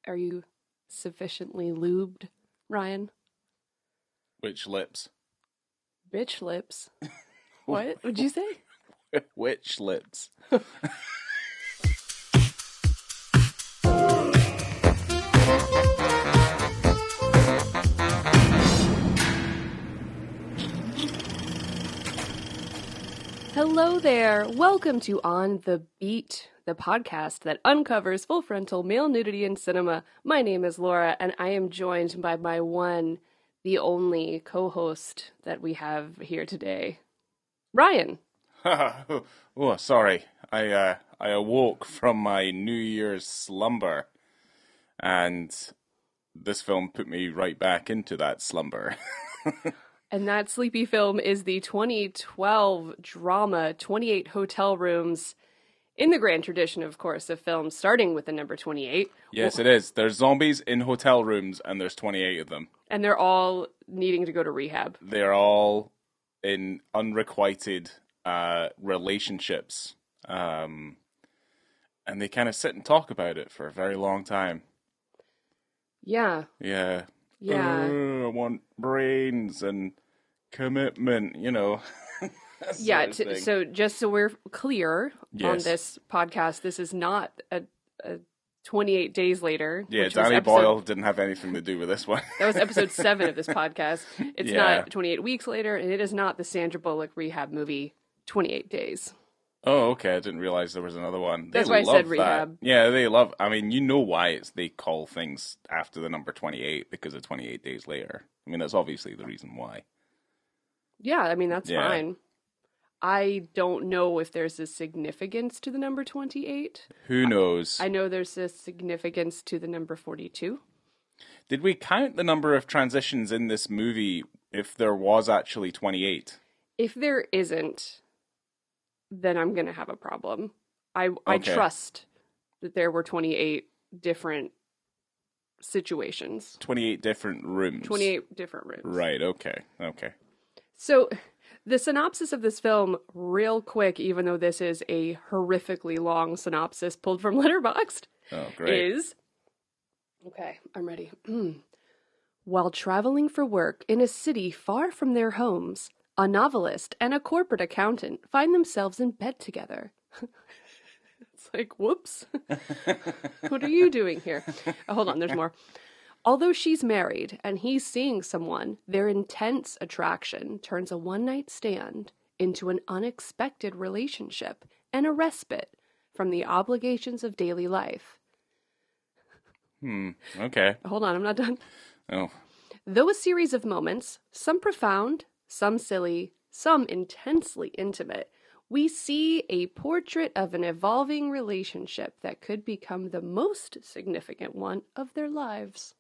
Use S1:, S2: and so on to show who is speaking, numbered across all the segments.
S1: Are you sufficiently lubed, Ryan?
S2: Which lips?
S1: Bitch lips. What would you say?
S2: Which lips?
S1: Hello there. Welcome to On the Beat, the podcast that uncovers full frontal male nudity in cinema. My name is Laura, and I am joined by my one, the only co-host that we have here today, Ryan.
S2: Oh, sorry. I awoke from my New Year's slumber, and this film put me right back into that slumber.
S1: And that sleepy film is the 2012 drama 28 Hotel Rooms, in the grand tradition, of course, of films starting with the number 28.
S2: Yes, it is. There's zombies in hotel rooms, and there's 28 of them.
S1: And they're all needing to go to rehab.
S2: They're all in unrequited relationships, and they kind of sit and talk about it for a very long time.
S1: Yeah.
S2: Yeah.
S1: Yeah.
S2: I want brains and commitment, you know.
S1: Yeah, so just so we're clear on this podcast, this is not a 28 days later.
S2: Yeah, Danny Boyle didn't have anything to do with this one.
S1: That was episode 7 of this podcast. It's not 28 weeks later, and it is not the Sandra Bullock rehab movie 28 Days.
S2: Oh, okay. I didn't realize there was another one.
S1: That's why I said rehab.
S2: Yeah, they love. I mean, you know why they call things after the number 28 because of 28 Days Later. I mean, that's obviously the reason why.
S1: Yeah, I mean, that's fine. I don't know if there's a significance to the number 28.
S2: Who knows?
S1: I know there's a significance to the number 42.
S2: Did we count the number of transitions in this movie if there was actually 28?
S1: If there isn't, then I'm going to have a problem. I trust that there were 28 different situations.
S2: 28 different rooms.
S1: 28 different rooms.
S2: Right, okay.
S1: So, the synopsis of this film, real quick, even though this is a horrifically long synopsis pulled from Letterboxd, is... Okay, I'm ready. While traveling for work in a city far from their homes, a novelist and a corporate accountant find themselves in bed together. It's like, whoops. What are you doing here? Hold on, there's more. Although she's married and he's seeing someone, their intense attraction turns a one-night stand into an unexpected relationship and a respite from the obligations of daily life.
S2: Okay.
S1: Hold on, I'm not done.
S2: Oh.
S1: Though a series of moments, some profound, some silly, some intensely intimate, we see a portrait of an evolving relationship that could become the most significant one of their lives.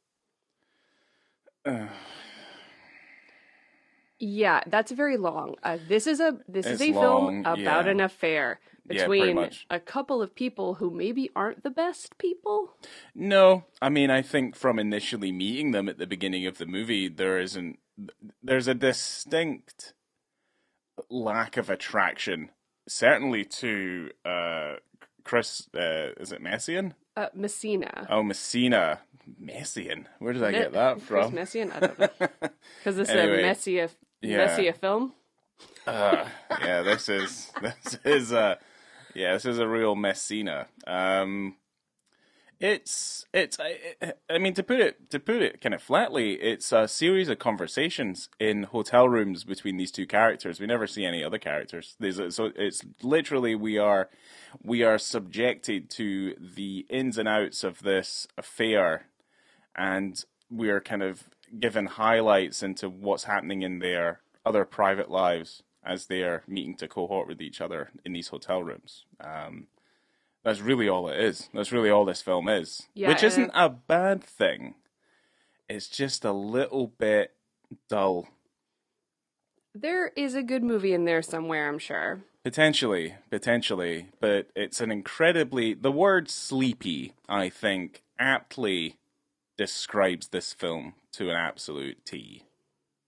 S1: Yeah, that's very long. This is a film about an affair between a couple of people who maybe aren't the best people.
S2: No, I mean, I think from initially meeting them at the beginning of the movie, there's a distinct lack of attraction, certainly to Chris. Is it Messian?
S1: Messina.
S2: Oh, Messina. Messian. Where did I get that from?
S1: Chris Messian? I don't know. Because this is a messy film.
S2: This is a real Messina. I mean, to put it kind of flatly, it's a series of conversations in hotel rooms between these two characters. We never see any other characters. So it's literally we are subjected to the ins and outs of this affair, and we are kind of given highlights into what's happening in their other private lives as they are meeting to cohort with each other in these hotel rooms. That's really all it is. That's really all this film is. Yeah, which isn't a bad thing. It's just a little bit dull.
S1: There is a good movie in there somewhere, I'm sure.
S2: Potentially. But it's an incredibly... The word sleepy, I think, aptly describes this film to an absolute T.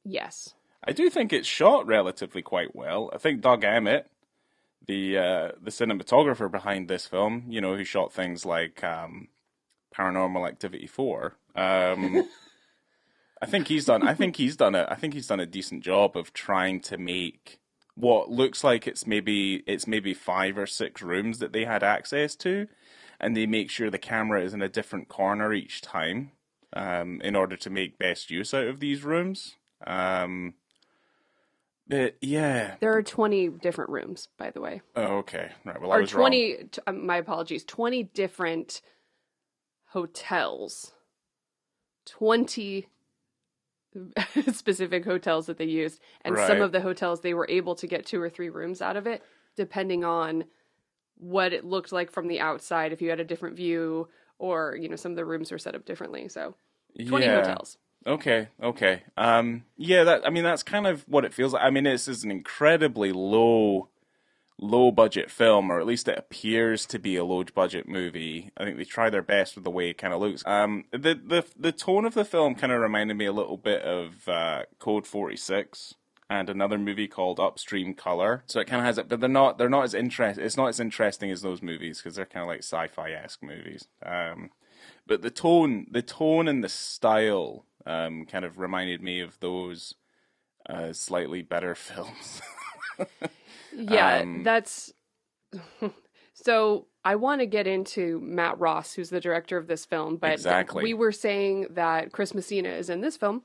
S1: Yes.
S2: I do think it's shot relatively quite well. I think Doug Emmett, the cinematographer behind this film, you know, who shot things like Paranormal Activity 4. I think he's done a decent job of trying to make what looks like it's maybe 5 or 6 rooms that they had access to, and they make sure the camera is in a different corner each time, in order to make best use out of these rooms. But yeah,
S1: there are 20 different rooms, by the way.
S2: Oh, okay. Right. Well,
S1: or
S2: I was
S1: 20. My apologies. 20 different hotels. 20 specific hotels that they used, and some of the hotels they were able to get 2 or 3 rooms out of it, depending on what it looked like from the outside. If you had a different view, or some of the rooms were set up differently. So 20 hotels.
S2: Okay. Yeah, that's kind of what it feels like. I mean, this is an incredibly low budget film, or at least it appears to be a low budget movie. I think they try their best with the way it kind of looks. The tone of the film kind of reminded me a little bit of Code 46 and another movie called Upstream Color. So it kind of has it, but they're not as it's not as interesting as those movies, because they're kind of like sci-fi-esque movies. But the tone and the style kind of reminded me of those slightly better films.
S1: Yeah, that's... So I want to get into Matt Ross, who's the director of this film, but we were saying that Chris Messina is in this film,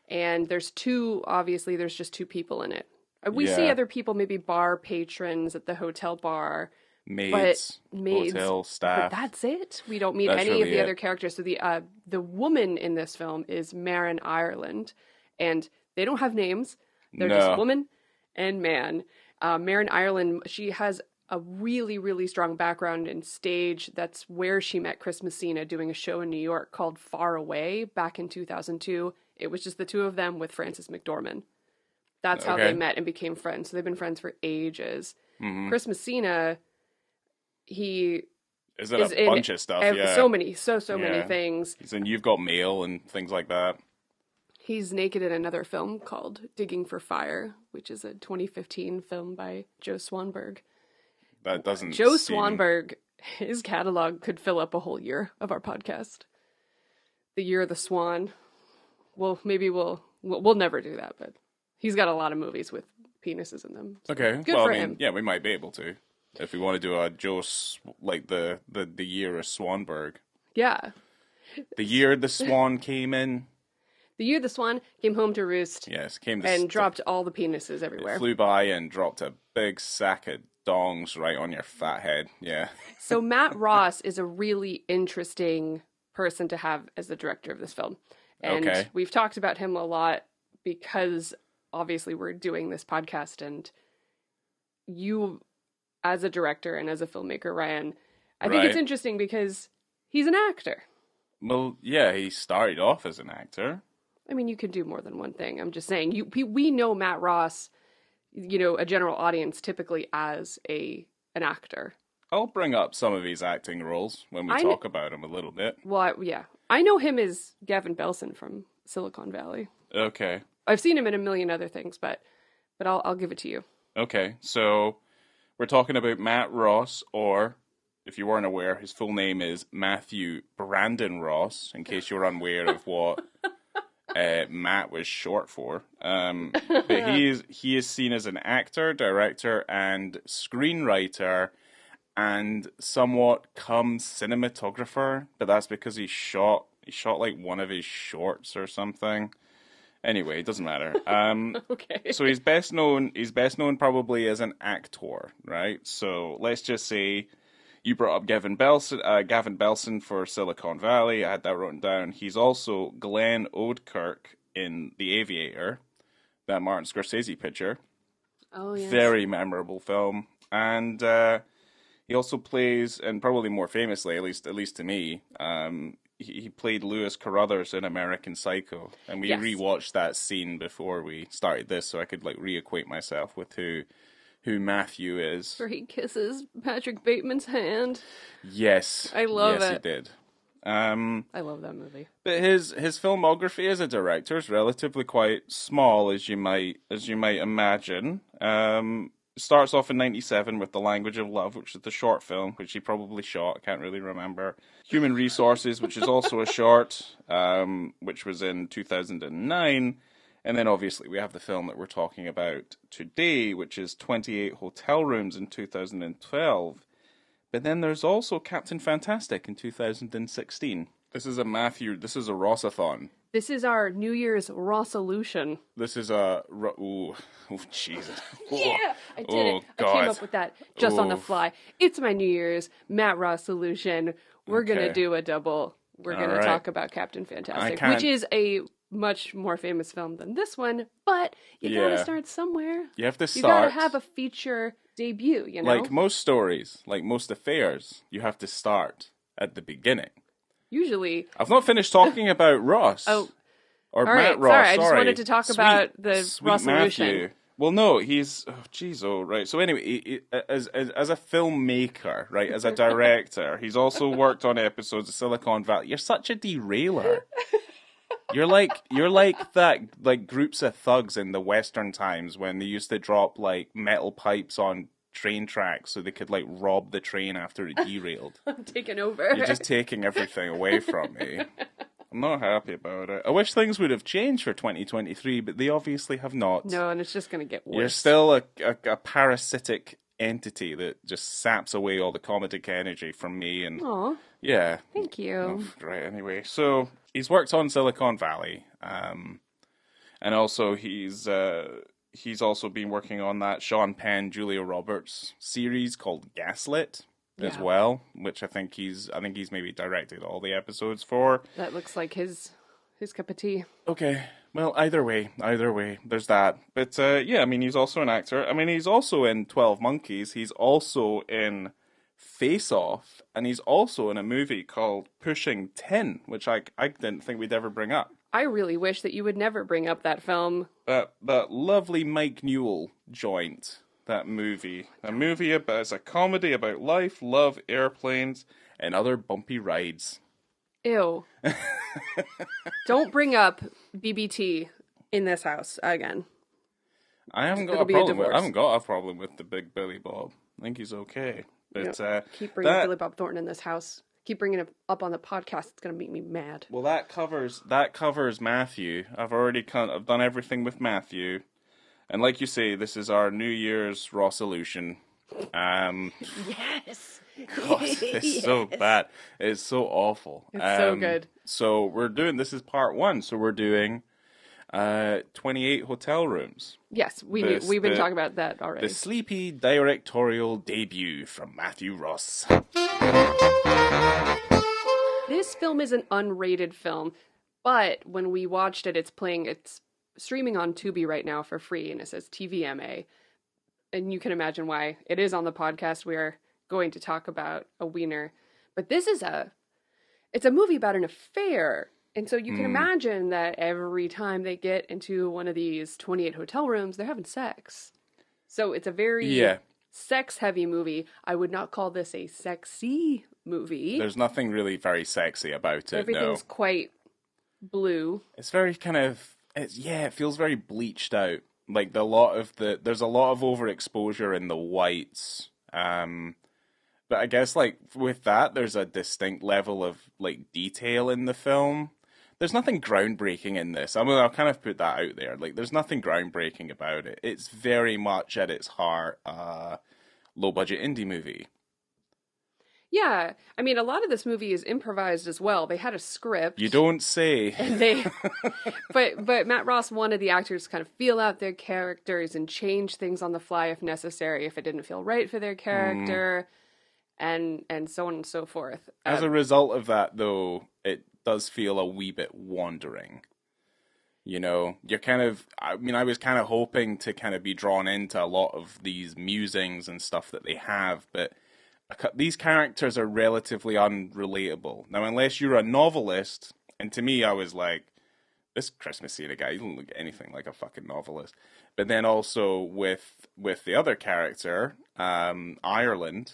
S1: and there's just 2 people in it. We see other people, maybe bar patrons at the hotel bar,
S2: maids, hotel staff.
S1: But that's it. We don't meet any of the other characters. So the woman in this film is Marin Ireland, and they don't have names. They're just woman and man. Marin Ireland, she has a really, really strong background in stage. That's where she met Chris Messina doing a show in New York called Far Away back in 2002. It was just the 2 of them with Frances McDormand. That's how they met and became friends. So they've been friends for ages. Mm-hmm. Chris Messina, he
S2: is in a bunch of stuff.
S1: So many things.
S2: He's in You've Got Mail and things like that.
S1: He's naked in another film called Digging for Fire, which is a 2015 film by Joe Swanberg.
S2: That doesn't
S1: Joe Swanberg, his catalog could fill up a whole year of our podcast. The Year of the Swan. Well, maybe we'll never do that, but he's got a lot of movies with penises in them. So
S2: okay.
S1: Good for him.
S2: Yeah, we might be able to. If we want to do a Joe, like the Year of Swanberg.
S1: Yeah.
S2: The year the swan came in.
S1: The year the swan came home to roost.
S2: Yes,
S1: dropped all the penises everywhere.
S2: It flew by and dropped a big sack of dongs right on your fat head. Yeah.
S1: So Matt Ross is a really interesting person to have as the director of this film. And we've talked about him a lot because obviously we're doing this podcast, and you as a director and as a filmmaker, Ryan, I think it's interesting because he's an actor.
S2: Well, yeah, he started off as an actor.
S1: I mean, you can do more than one thing. I'm just saying, we know Matt Ross, a general audience typically as an actor.
S2: I'll bring up some of his acting roles when we talk about him a little bit.
S1: Well, I know him as Gavin Belson from Silicon Valley.
S2: Okay.
S1: I've seen him in a million other things, but I'll give it to you.
S2: Okay, so we're talking about Matt Ross, or if you weren't aware, his full name is Matthew Brandon Ross, in case you're unaware of what Matt was short for. But he is seen as an actor, director, and screenwriter, and somewhat cinematographer. But that's because he shot like one of his shorts or something. Anyway, it doesn't matter.
S1: Okay.
S2: So he's best known probably as an actor, right? So let's just say you brought up Gavin Belson for Silicon Valley. I had that written down. He's also Glenn Oldkirk in The Aviator, that Martin Scorsese picture.
S1: Oh, yes.
S2: Very memorable film. And he also plays, and probably more famously, at least to me, he played Lewis Carruthers in American Psycho. And we rewatched that scene before we started this, so I could reacquaint myself with who Matthew is.
S1: Where he kisses Patrick Bateman's hand.
S2: Yes.
S1: I love it.
S2: Yes, he did.
S1: I love that movie.
S2: But his filmography as a director is relatively quite small, as you might imagine. Starts off in 1997 with The Language of Love, which is the short film, which he probably shot. I can't really remember. Human Resources, which is also a short, which was in 2009. And then obviously we have the film that we're talking about today, which is 28 Hotel Rooms in 2012. But then there's also Captain Fantastic in 2016. This is a Ross-a-thon.
S1: This is our New Year's Ross-olution.
S2: This is a... Oh, Jesus.
S1: Yeah! I did it.
S2: God.
S1: I came up with that just on the fly. It's my New Year's Matt Ross-olution. We're going to do a double. We're going to talk about Captain Fantastic, which is a much more famous film than this one, but you got to start somewhere.
S2: You have to start.
S1: You got to have a feature debut, you know?
S2: Like most stories, like most affairs, you have to start at the beginning.
S1: Usually.
S2: I've not finished talking about Ross.
S1: Oh.
S2: Or
S1: all
S2: Matt
S1: right,
S2: Ross.
S1: Sorry, I just wanted to talk about the Ross-olution.
S2: Matthew. Well, no, he's... Oh, jeez, right. So anyway, as a filmmaker, right, as a director, he's also worked on episodes of Silicon Valley. You're such a derailer. You're like that, like groups of thugs in the Western times when they used to drop like metal pipes on train tracks so they could like rob the train after it derailed.
S1: I'm taking over.
S2: You're just taking everything away from me. I'm not happy about it. I wish things would have changed for 2023, but they obviously have not.
S1: No, and it's just going to get worse.
S2: You're still a parasitic entity that just saps away all the comedic energy from me. And
S1: Aw.
S2: Yeah.
S1: Thank you.
S2: Oh, right, anyway. So, he's worked on Silicon Valley. And also, he's also been working on that Sean Penn, Julia Roberts series called Gaslit as well, which I think he's maybe directed all the episodes for.
S1: That looks like his cup of tea.
S2: Okay. Well, either way, there's that. But yeah, I mean, he's also an actor. I mean, he's also in 12 Monkeys. He's also in Face Off, and he's also in a movie called Pushing 10, which I didn't think we'd ever bring up.
S1: I really wish that you would never bring up that film.
S2: That lovely Mike Newell joint, that movie. It's a comedy about life, love, airplanes, and other bumpy rides.
S1: Ew. Don't bring up BiTTE in this house again.
S2: I haven't got a problem with the Big Billy Bob. I think he's okay. But
S1: keep bringing Billy Bob Thornton in this house. Keep bringing it up on the podcast. It's going to make me mad.
S2: Well, that covers Matthew. I've done everything with Matthew. And like you say, this is our New Year's Ross-olution.
S1: Yes.
S2: God, it's so bad. It's so awful.
S1: It's so good.
S2: So this is part 1. So we're doing 28 Hotel Rooms.
S1: Yes, we've been talking about that already.
S2: The sleepy directorial debut from Matthew Ross.
S1: This film is an unrated film, but when we watched it, it's streaming on Tubi right now for free, and it says TVMA. And you can imagine why it is on the podcast. We are going to talk about a wiener. But this is it's a movie about an affair. And so you can imagine that every time they get into one of these 28 hotel rooms, they're having sex. So it's a very sex-heavy movie. I would not call this a sexy movie.
S2: There's nothing really very sexy about it.
S1: Everything's quite blue.
S2: It's very it feels very bleached out. Like there's a lot of overexposure in the whites. But I guess like with that, there's a distinct level of like detail in the film. There's nothing groundbreaking in this. I mean, I'll kind of put that out there. Like, there's nothing groundbreaking about it. It's very much at its heart low-budget indie movie.
S1: Yeah, I mean, a lot of this movie is improvised as well. They had a script.
S2: You don't say.
S1: And but Matt Ross wanted the actors to kind of feel out their characters and change things on the fly if necessary, if it didn't feel right for their character, and so on and so forth.
S2: As a result of that, though, it does feel a wee bit wandering. You know, I was kind of hoping to kind of be drawn into a lot of these musings and stuff that they have, but these characters are relatively unrelatable. Now, unless you're a novelist, and to me, I was like, this Chris Messina guy, he doesn't look anything like a fucking novelist. But then also with the other character, Ireland,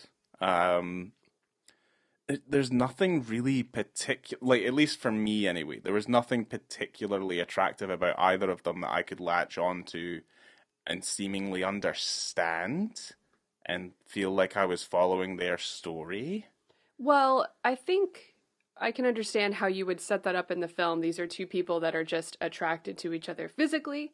S2: there's nothing really particular, like, at least for me anyway, there was nothing particularly attractive about either of them that I could latch onto and seemingly understand and feel like I was following their story.
S1: Well, I think I can understand how you would set that up in the film. These are two people that are just attracted to each other physically,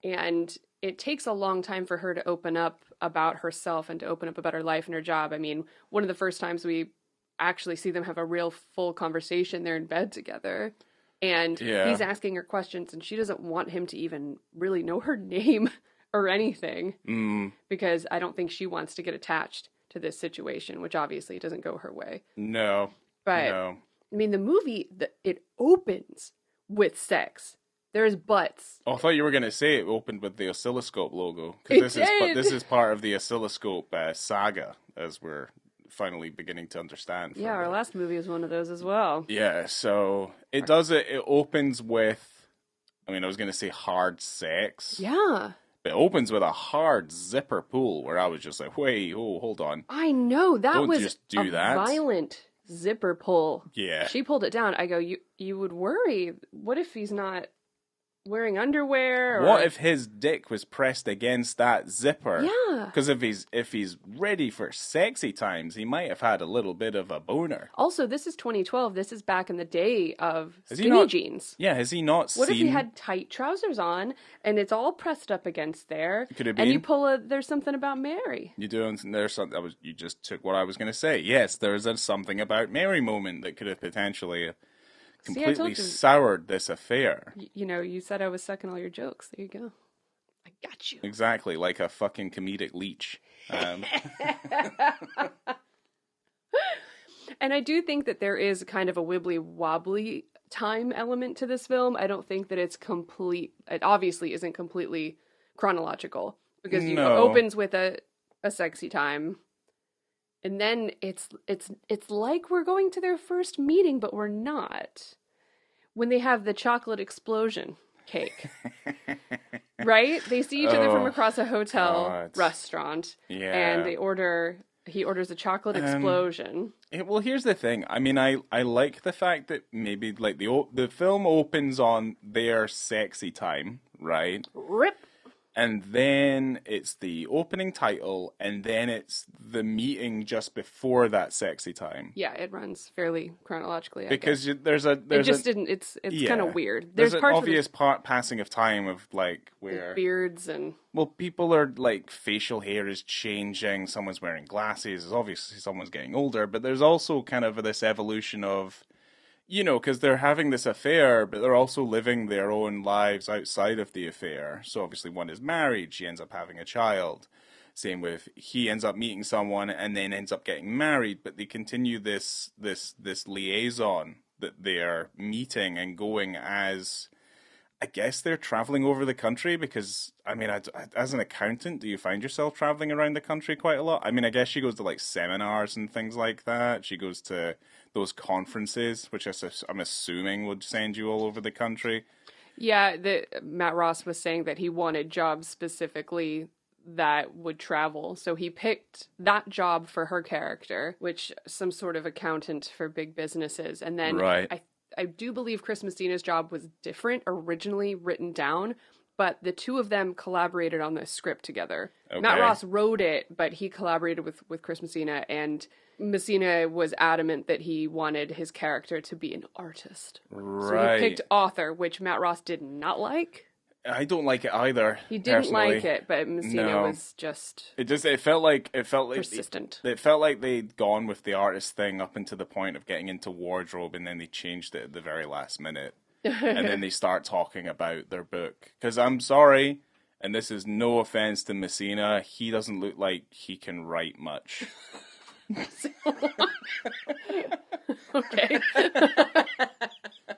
S1: and it takes a long time for her to open up about herself and to open up about her life and her job. I mean, one of the first times we actually see them have a real full conversation, they're in bed together, and he's asking her questions, and she doesn't want him to even really know her name or anything, because I don't think she wants to get attached to this situation, which obviously doesn't go her way.
S2: No.
S1: But,
S2: no.
S1: I mean, the movie, it opens with sex. There's butts.
S2: Oh, I thought you were going to say it opened with the oscilloscope logo. Because this is part of the oscilloscope saga, as we're finally beginning to understand.
S1: Yeah, our last movie was one of those as well.
S2: Yeah, so it does it. It opens with, I mean, I was going to say hard sex.
S1: Yeah.
S2: It opens with a hard zipper pull where I was just like, wait, hold on.
S1: I know, that was
S2: just do that.
S1: Violent zipper pull.
S2: Yeah.
S1: She pulled it down. I go, you would worry. What if he's not wearing underwear? Or...
S2: What if his dick was pressed against that zipper?
S1: Yeah.
S2: Because if he's ready for sexy times, he might have had a little bit of a boner.
S1: Also, this is 2012. This is back in the day of skinny jeans.
S2: Yeah, has he not seen...
S1: What if he had tight trousers on and it's all pressed up against there?
S2: Could have been.
S1: And you pull There's something about Mary.
S2: You just took what I was going to say. Yes, there's a something about Mary moment that could have potentially... completely soured this affair.
S1: You said I was sucking all your jokes. There you go. I got you.
S2: Exactly, like a fucking comedic leech.
S1: And I do think that there is kind of a wibbly-wobbly time element to this film. I don't think that it's complete. It obviously isn't completely chronological, because it opens with a sexy time. And then it's like we're going to their first meeting, but we're not. When they have the chocolate explosion cake. Right? They see each other from across a hotel restaurant.
S2: Yeah.
S1: And he orders a chocolate explosion.
S2: Well, here's the thing. I mean, I like the fact that maybe like the film opens on their sexy time, right?
S1: Rip.
S2: And then it's the opening title, and then it's the meeting just before that sexy time.
S1: Yeah, it runs fairly chronologically.
S2: Because
S1: it
S2: just
S1: didn't. It's kind of weird. There's
S2: an
S1: parts
S2: obvious passing of time of like where
S1: beards and
S2: people are like facial hair is changing. Someone's wearing glasses. Obviously, someone's getting older. But there's also kind of this evolution of. Because they're having this affair, but they're also living their own lives outside of the affair. So obviously one is married, she ends up having a child. Same with, he ends up meeting someone and then ends up getting married, but they continue this liaison that they're meeting and going as, I guess they're traveling over the country because, I mean, as an accountant, do you find yourself traveling around the country quite a lot? I mean, I guess she goes to like seminars and things like that. She goes to those conferences, which I'm assuming would send you all over the country.
S1: Yeah, Matt Ross was saying that he wanted jobs specifically that would travel. So he picked that job for her character, which some sort of accountant for big businesses. And then I do believe Chris Messina's job was different, originally written down, but the two of them collaborated on the script together. Okay. Matt Ross wrote it, but he collaborated with Chris Messina, and Messina was adamant that he wanted his character to be an artist.
S2: Right.
S1: So he picked author, which Matt Ross did not like.
S2: I don't like it either.
S1: He didn't
S2: personally.
S1: Like it, but Messina was just
S2: it felt like
S1: persistent.
S2: It felt like they'd gone with the artist thing up until the point of getting into wardrobe, and then they changed it at the very last minute. And then they start talking about their book. Because I'm sorry, and this is no offense to Messina, he doesn't look like he can write much.
S1: Okay.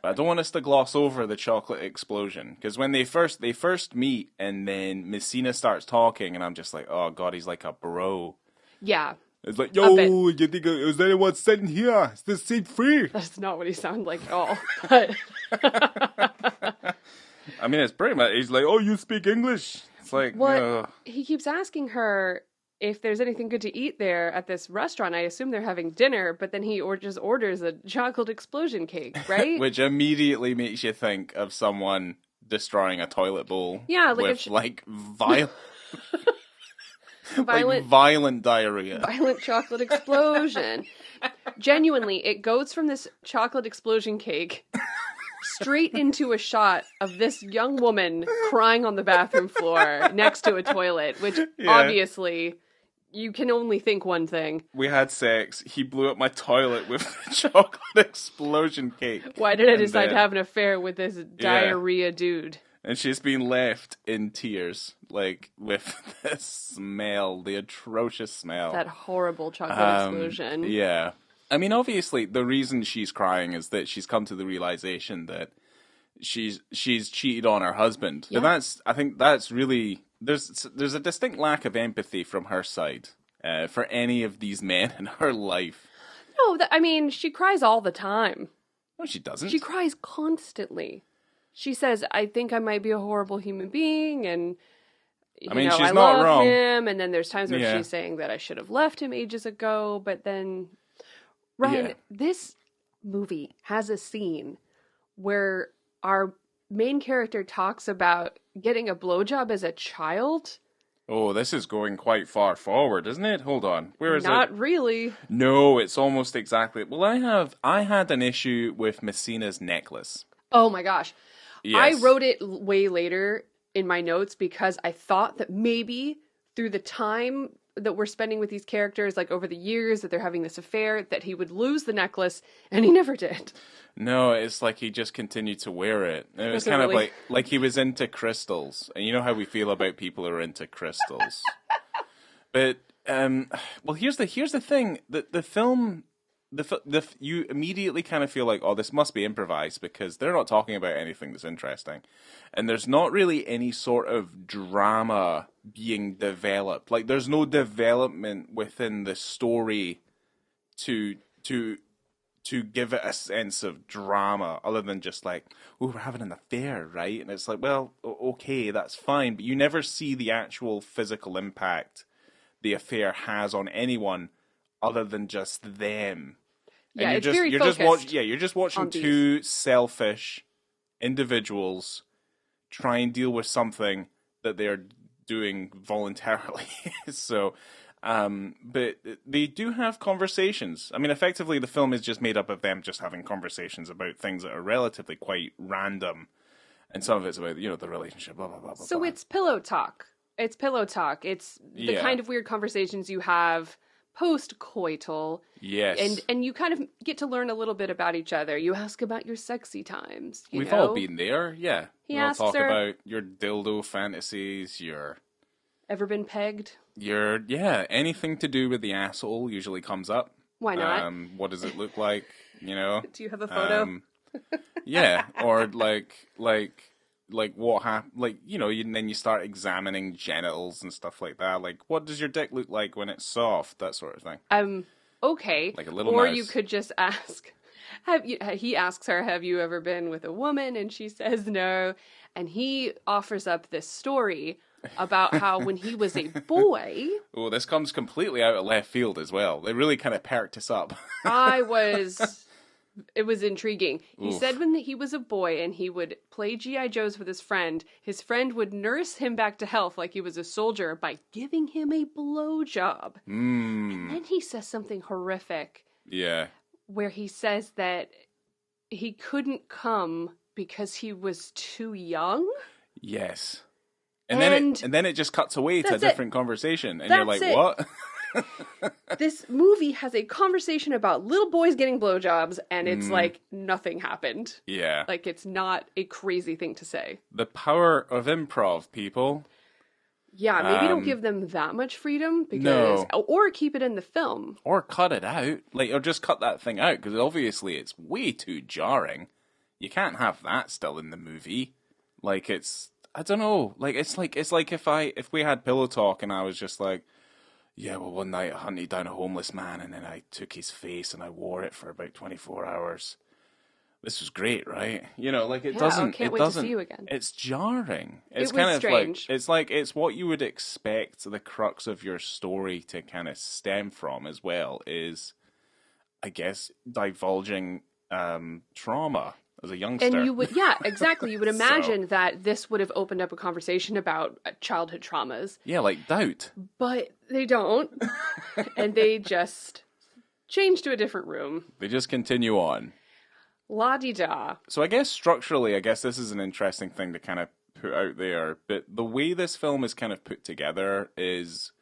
S2: I don't want us to gloss over the chocolate explosion, because when they first meet, and then Messina starts talking, and I'm just like, oh god, he's like a bro.
S1: Yeah.
S2: It's like, yo, you think is anyone sitting here? Is this seat free?
S1: That's not what he sounded like at all. But
S2: I mean, it's pretty much. He's like, oh, you speak English? It's like,
S1: he keeps asking her if there's anything good to eat there at this restaurant. I assume they're having dinner, but then he just orders a chocolate explosion cake, right?
S2: Which immediately makes you think of someone destroying a toilet bowl.
S1: Yeah,
S2: with violent diarrhea.
S1: Violent chocolate explosion. Genuinely, it goes from this chocolate explosion cake straight into a shot of this young woman crying on the bathroom floor next to a toilet, which obviously you can only think one thing.
S2: We had sex. He blew up my toilet with the chocolate explosion cake.
S1: Why did I decide to have an affair with this diarrhea dude?
S2: And she's been left in tears, like, with the smell, the atrocious smell.
S1: That horrible chocolate explosion.
S2: Yeah. I mean, obviously, the reason she's crying is that she's come to the realization that she's cheated on her husband. Yeah. And I think that's really... There's a distinct lack of empathy from her side for any of these men in her life.
S1: No, I mean, she cries all the time.
S2: No, she doesn't.
S1: She cries constantly. She says, I think I might be a horrible human being, and she's
S2: not
S1: love
S2: wrong.
S1: him. And then there's times where she's saying that I should have left him ages ago. But then, Ryan, this movie has a scene where our main character talks about getting a blowjob as a child.
S2: Oh, this is going quite far forward, isn't it? Hold on. Where is it?
S1: Not really.
S2: No, it's almost exactly. Well, I had an issue with Messina's necklace.
S1: Oh my gosh.
S2: Yes.
S1: I wrote it way later in my notes because I thought that maybe through the time that we're spending with these characters, like over the years that they're having this affair, that he would lose the necklace, and he never did.
S2: No, it's like he just continued to wear it. It was kind of like he was into crystals. And you know how we feel about people who are into crystals. But, well, here's the thing. The film... you immediately kind of feel like, oh, this must be improvised because they're not talking about anything that's interesting. And there's not really any sort of drama being developed. Like, there's no development within the story to give it a sense of drama other than just like, oh, we're having an affair, right? And it's like, well, okay, that's fine. But you never see the actual physical impact the affair has on anyone other than just them.
S1: Yeah, and you're
S2: just watching two selfish individuals try and deal with something that they're doing voluntarily. So, but they do have conversations. I mean, effectively, the film is just made up of them just having conversations about things that are relatively quite random, and some of it's about the relationship. Blah blah blah.
S1: So
S2: blah.
S1: it's pillow talk. It's pillow talk. It's the kind of weird conversations you have post-coital.
S2: Yes.
S1: And you kind of get to learn a little bit about each other. You ask about your sexy times.
S2: We've all been there, yeah.
S1: He
S2: we'll
S1: asks
S2: talk
S1: her,
S2: about your dildo fantasies,
S1: Ever been pegged?
S2: Anything to do with the asshole usually comes up.
S1: Why not?
S2: What does it look like, Do
S1: you have a photo?
S2: Yeah, or like what happened, and then you start examining genitals and stuff like that. Like, what does your dick look like when it's soft? That sort of thing.
S1: Okay.
S2: Like a little
S1: Or
S2: mouse.
S1: you could just ask, he asks her, have you ever been with a woman? And she says no. And he offers up this story about how when he was a boy...
S2: Oh, this comes completely out of left field as well. They really kind of perked us up.
S1: It was intriguing. He said when he was a boy and he would play G.I. Joes with his friend would nurse him back to health like he was a soldier by giving him a blowjob. And then he says something horrific.
S2: Yeah.
S1: Where he says that he couldn't come because he was too young.
S2: Yes. And then it just cuts away to a different conversation. And you're like, what?
S1: This movie has a conversation about little boys getting blowjobs, and it's like nothing happened.
S2: Yeah.
S1: Like, it's not a crazy thing to say.
S2: The power of improv, people.
S1: Yeah, maybe don't give them that much freedom, because or keep it in the film.
S2: Or cut it out. Or just cut that thing out, because obviously it's way too jarring. You can't have that still in the movie. Like, I don't know. Like, it's like if we had pillow talk and I was just like, yeah, well, one night I hunted down a homeless man and then I took his face and I wore it for about 24 hours. This was great, right? It doesn't.
S1: Can't wait to see you again.
S2: It's jarring. It's
S1: it was
S2: kind of
S1: strange.
S2: it's what you would expect the crux of your story to kind of stem from as well. Is, I guess, divulging trauma as a youngster.
S1: And you would, exactly. You would imagine that this would have opened up a conversation about childhood traumas.
S2: Yeah, like doubt.
S1: But they don't. And they just change to a different room.
S2: They just continue on.
S1: La-di-da.
S2: So I guess structurally, this is an interesting thing to kind of put out there. But the way this film is kind of put together is,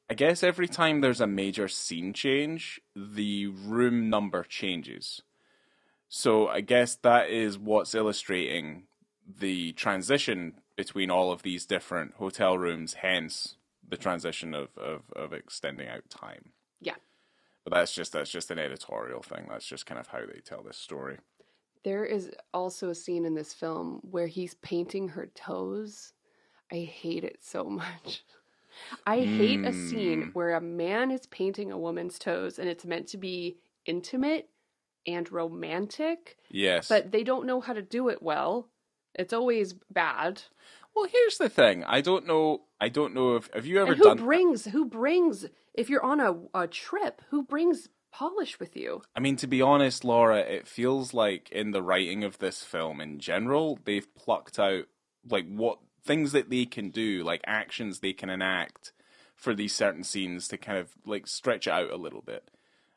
S2: I guess every time there's a major scene change, the room number changes. So I guess that is what's illustrating the transition between all of these different hotel rooms, hence the transition of extending out time.
S1: Yeah.
S2: But that's just an editorial thing. That's just kind of how they tell this story.
S1: There is also a scene in this film where he's painting her toes. I hate it so much. I hate a scene where a man is painting a woman's toes and it's meant to be intimate and romantic.
S2: Yes.
S1: But they don't know how to do it well. It's always bad.
S2: Well, here's the thing. I don't know if have you ever
S1: and who brings if you're on a trip, who brings polish with you?
S2: I mean, to be honest, Laura, it feels like in the writing of this film in general, they've plucked out like what things that they can do, like actions they can enact for these certain scenes to kind of like stretch it out a little bit.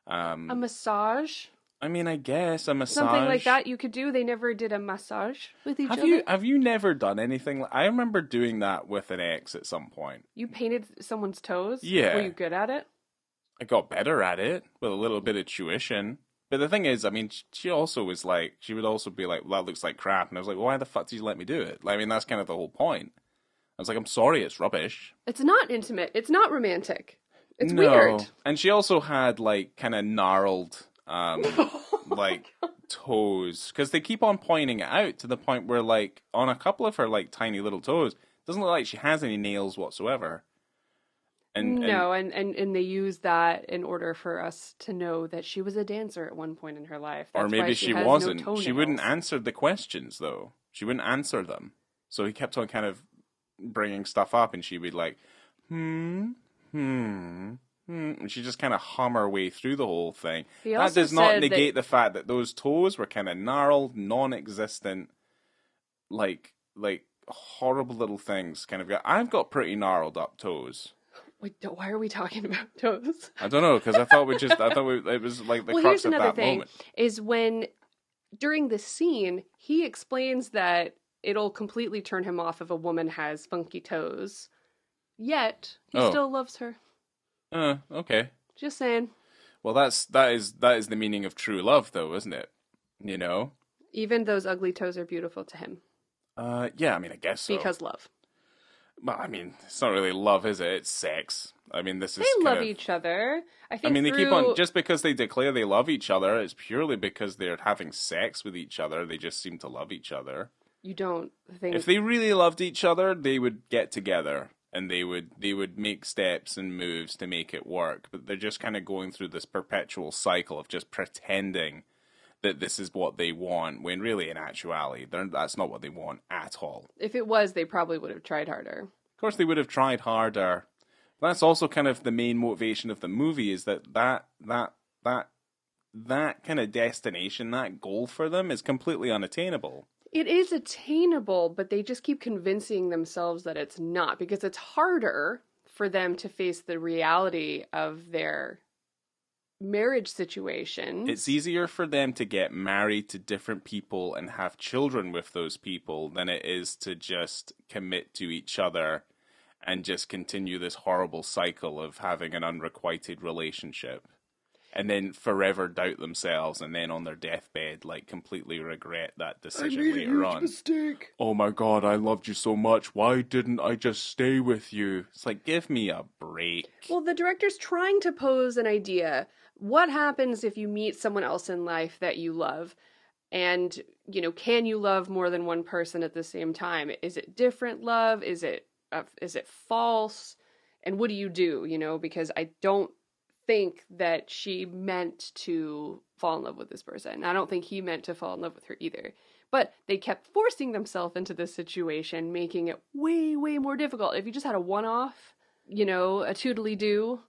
S1: A massage?
S2: I mean, I guess a massage.
S1: Something like that you could do. They never did a massage with each other.
S2: Have you never done anything? I remember doing that with an ex at some point.
S1: You painted someone's toes?
S2: Yeah.
S1: Were you good at it?
S2: I got better at it with a little bit of tuition. But the thing is, I mean, she also was like, she would also be like, well, that looks like crap. And I was like, well, why the fuck did you let me do it? Like, I mean, that's kind of the whole point. I was like, I'm sorry, it's rubbish.
S1: It's not intimate. It's not romantic. It's weird.
S2: And she also had like kind of gnarled, like toes. Because they keep on pointing it out to the point where like on a couple of her like tiny little toes, it doesn't look like she has any nails whatsoever. And
S1: they use that in order for us to know that she was a dancer at one point in her life. That's
S2: or maybe she
S1: has
S2: wasn't.
S1: No
S2: she wouldn't answer the questions, though. She wouldn't answer them. So he kept on kind of bringing stuff up, and she'd be like, and she just kind of hum her way through the whole thing. That does not negate the fact that those toes were kind of gnarled, non-existent, like horrible little things. Kind of. I've got pretty gnarled up toes.
S1: Wait, why are we talking about toes?
S2: I don't know, because I thought it was like the crux of that moment. Here's another thing,
S1: is when, during the scene, he explains that it'll completely turn him off if a woman has funky toes, yet he still loves her.
S2: Okay.
S1: Just saying.
S2: Well, that is the meaning of true love, though, isn't it? You know?
S1: Even those ugly toes are beautiful to him.
S2: Yeah, I mean, I guess so.
S1: Because love.
S2: Well, I mean, it's not really love, is it? It's sex. I mean, this is
S1: They love each other.
S2: They keep on, just because they declare they love each other, it's purely because they're having sex with each other. They just seem to love each other.
S1: You don't think...
S2: If they really loved each other, they would get together, and they would make steps and moves to make it work. But they're just kind of going through this perpetual cycle of just pretending that this is what they want, when really, in actuality, that's not what they want at all.
S1: If it was, they probably would have tried harder.
S2: Of course, they would have tried harder. That's also kind of the main motivation of the movie, is that kind of destination, that goal for them is completely unattainable.
S1: It is attainable, but they just keep convincing themselves that it's not, because it's harder for them to face the reality of their marriage situation.
S2: It's easier for them to get married to different people and have children with those people than it is to just commit to each other and just continue this horrible cycle of having an unrequited relationship and then forever doubt themselves, and then on their deathbed like completely regret that decision later on.
S1: Mistake.
S2: Oh my god, I loved you so much, why didn't I just stay with you? It's like, give me a break.
S1: Well, the director's trying to pose an idea. What happens if you meet someone else in life that you love? And, can you love more than one person at the same time? Is it different love? Is it false? And what do you do? Because I don't think that she meant to fall in love with this person. I don't think he meant to fall in love with her either. But they kept forcing themselves into this situation, making it way, way more difficult. If you just had a one-off, a toodly-doo,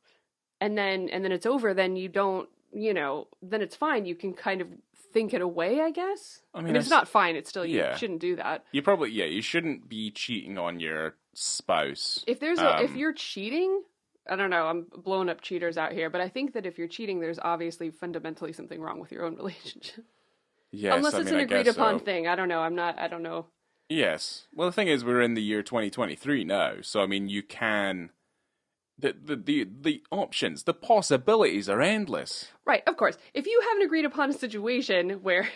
S1: and then it's over, then you don't, then it's fine. You can kind of think it away, I guess. I mean it's not fine. It's still, you shouldn't do that.
S2: You shouldn't be cheating on your spouse.
S1: If you're cheating, I don't know, I'm blowing up cheaters out here, but I think that if you're cheating, there's obviously fundamentally something wrong with your own relationship.
S2: Yes,
S1: Unless
S2: I
S1: it's
S2: mean,
S1: an
S2: I
S1: agreed
S2: guess
S1: upon
S2: so.
S1: thing. I don't know. I don't know.
S2: Yes. Well, the thing is, we're in the year 2023 now, so I mean, you can the options, the possibilities are endless.
S1: Right, of course. If you have an agreed upon situation where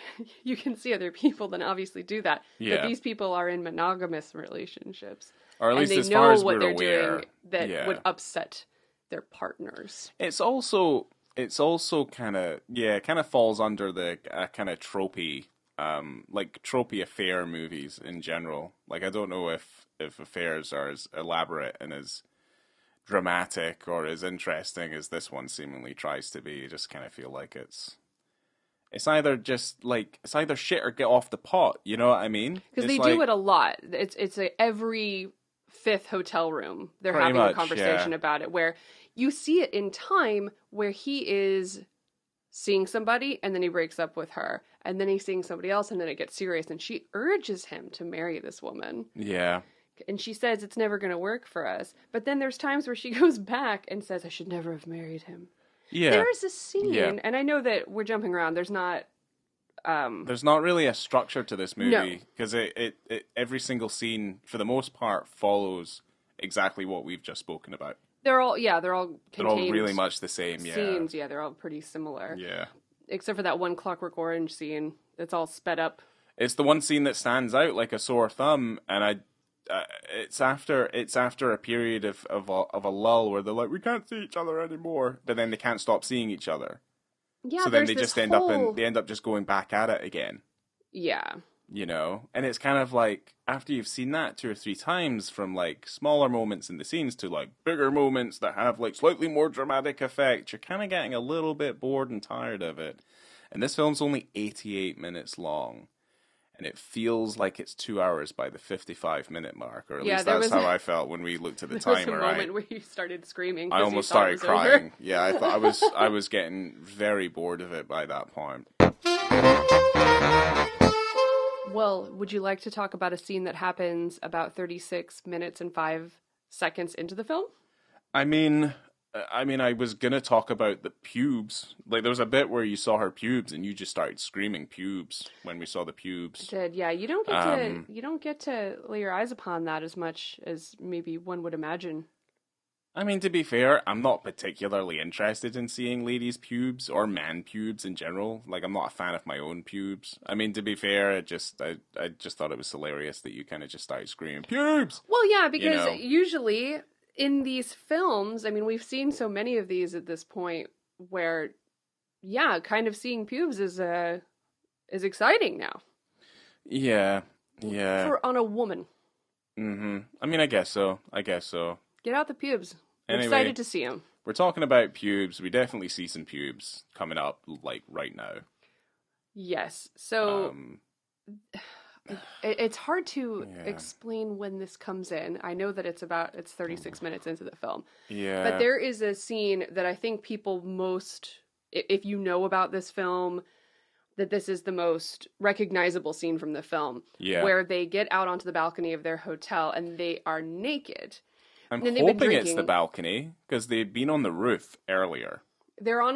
S1: you can see other people, then obviously do that. But
S2: Yeah.
S1: these people are in monogamous relationships.
S2: Or at
S1: And
S2: least
S1: they
S2: as far
S1: know
S2: as
S1: what
S2: we're
S1: they're
S2: aware.
S1: doing that would
S2: Yeah.
S1: upset their partners.
S2: It's also kind of falls under the kind of tropey like tropey affair movies in general. Like I don't know if affairs are as elaborate and as dramatic or as interesting as this one seemingly tries to be. You just kind of feel like it's either just like it's either shit or get off the pot. You know what I mean?
S1: Because
S2: It's
S1: they
S2: like,
S1: do it a lot. It's every fifth hotel room they're
S2: pretty
S1: having a
S2: much,
S1: conversation
S2: yeah.
S1: about it, where you see it in time where he is seeing somebody and then he breaks up with her, and then he's seeing somebody else and then it gets serious, and she urges him to marry this woman.
S2: Yeah.
S1: And she says it's never going to work for us. But then there's times where she goes back and says, I should never have married him.
S2: Yeah.
S1: There's a scene,
S2: Yeah.
S1: and I know that we're jumping around. There's not.
S2: There's not really a structure to this
S1: No.
S2: movie because it every single scene for the most part follows exactly what we've just spoken about.
S1: They're all
S2: They're all
S1: contained
S2: really much the same, yeah.
S1: scenes. Yeah, they're all pretty similar.
S2: Yeah.
S1: Except for that one Clockwork Orange scene that's all sped up.
S2: It's the one scene that stands out like a sore thumb, and it's after a period of a lull where they're like, we can't see each other anymore, but then they can't stop seeing each other.
S1: Yeah,
S2: So then
S1: there's
S2: they
S1: this
S2: just end
S1: whole...
S2: up just going back at it again.
S1: Yeah.
S2: You know, and it's kind of like after you've seen that 2 or 3 times, from like smaller moments in the scenes to like bigger moments that have like slightly more dramatic effect, you're kind of getting a little bit bored and tired of it. And this film's only 88 minutes long, and it feels like it's 2 hours by the 55-minute mark, or at least that's how I felt when we looked at the timer.
S1: There was a moment where you started screaming.
S2: I almost started crying. Yeah, I thought I was getting very bored of it by that point.
S1: Well, would you like to talk about a scene that happens about 36 minutes and 5 seconds into the film?
S2: I mean, I was gonna talk about the pubes. Like, there was a bit where you saw her pubes, and you just started screaming pubes when we saw the pubes.
S1: I did, yeah. You don't get to lay your eyes upon that as much as maybe one would imagine.
S2: I mean, to be fair, I'm not particularly interested in seeing ladies' pubes or man pubes in general. Like, I'm not a fan of my own pubes. I mean, to be fair, I just thought it was hilarious that you kind of just started screaming pubes.
S1: Well, yeah, because
S2: you know?
S1: Usually in these films, I mean, we've seen so many of these at this point where, yeah, kind of seeing pubes is exciting now.
S2: Yeah.
S1: On a woman.
S2: Mm-hmm. I mean, I guess so.
S1: Get out the pubes. I'm
S2: Anyway,
S1: excited to see them.
S2: We're talking about pubes. We definitely see some pubes coming up, like, right now.
S1: Yes. So it's hard to
S2: Yeah.
S1: explain when this comes in. I know that it's 36 minutes into the film.
S2: Yeah.
S1: But there is a scene that I think people most, if you know about this film, that this is the most recognizable scene from the film.
S2: Yeah.
S1: Where they get out onto the balcony of their hotel and they are naked.
S2: I'm hoping it's the balcony, because they'd been on the roof earlier.
S1: They're on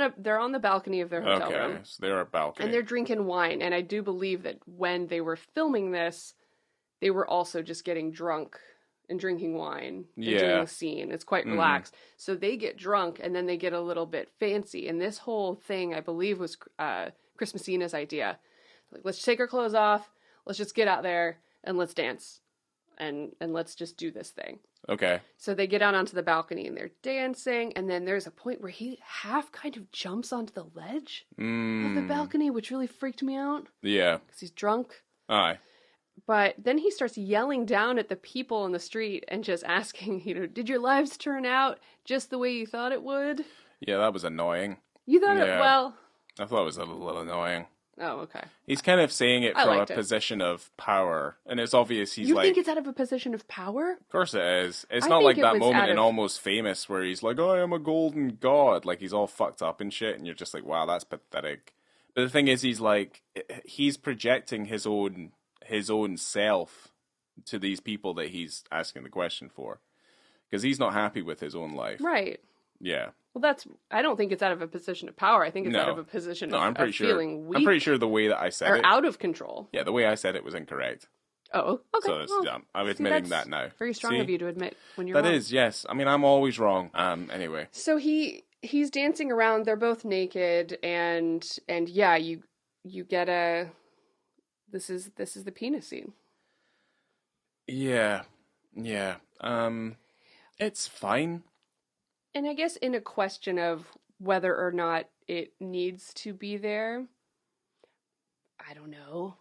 S1: the balcony of their hotel room.
S2: Okay, so they're a balcony.
S1: And they're drinking wine, and I do believe that when they were filming this, they were also just getting drunk and drinking wine and doing the scene. It's quite relaxed. So they get drunk, and then they get a little bit fancy. And this whole thing, I believe, was Chris Messina's idea. Like, let's take our clothes off, let's just get out there, and let's dance. And let's just do this thing.
S2: Okay.
S1: So they get out onto the balcony and they're dancing, and then there's a point where he half kind of jumps onto the ledge of the balcony, which really freaked me out.
S2: Yeah.
S1: Because he's drunk.
S2: Aye.
S1: But then he starts yelling down at the people in the street and just asking, did your lives turn out just the way you thought it would?
S2: Yeah, that was annoying.
S1: You thought
S2: Yeah.
S1: I
S2: I thought it was a little annoying.
S1: Oh, okay.
S2: He's kind of saying it from a
S1: liked it.
S2: position of power, and it's obvious he's
S1: You
S2: like...
S1: think it's out of a position of power?
S2: Of course it is. It's
S1: I
S2: not
S1: think
S2: like
S1: it
S2: that
S1: was
S2: moment
S1: out
S2: in
S1: of-
S2: Almost Famous where he's like, I am a golden god. Like, he's all fucked up and shit, and you're just like, wow, that's pathetic. But the thing is, he's projecting his own self to these people that he's asking the question for. because he's not happy with his own life.
S1: Right.
S2: Yeah.
S1: Well, I don't think it's out of a position of power. I think it's out of a position of feeling weak.
S2: I'm pretty sure the way that I said it.
S1: Or out of control.
S2: Yeah, the way I said it was incorrect.
S1: Oh, okay.
S2: So I'm admitting that now.
S1: Very strong of you to admit when you're
S2: wrong.
S1: That
S2: is, yes. I mean, I'm always wrong. Anyway.
S1: So he's dancing around. They're both naked, and yeah, you get a. This is the penis scene.
S2: Yeah. It's fine.
S1: And I guess in a question of whether or not it needs to be there, I don't know.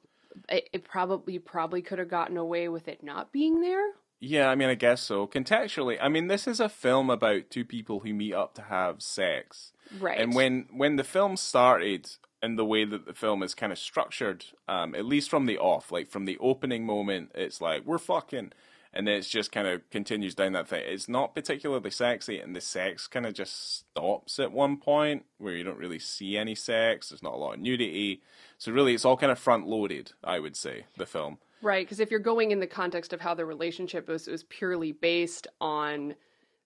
S1: It probably could have gotten away with it not being there.
S2: Yeah, I mean, I guess so. Contextually, I mean, this is a film about two people who meet up to have sex.
S1: Right.
S2: And when the film started, and the way that the film is kind of structured, at least from the off, like from the opening moment, it's like, we're fucking... And then it's just kind of continues down that thing. It's not particularly sexy, and the sex kind of just stops at one point where you don't really see any sex. There's not a lot of nudity. So really, it's all kind of front-loaded, I would say, the film.
S1: Right, because if you're going in the context of how the relationship was, it was purely based on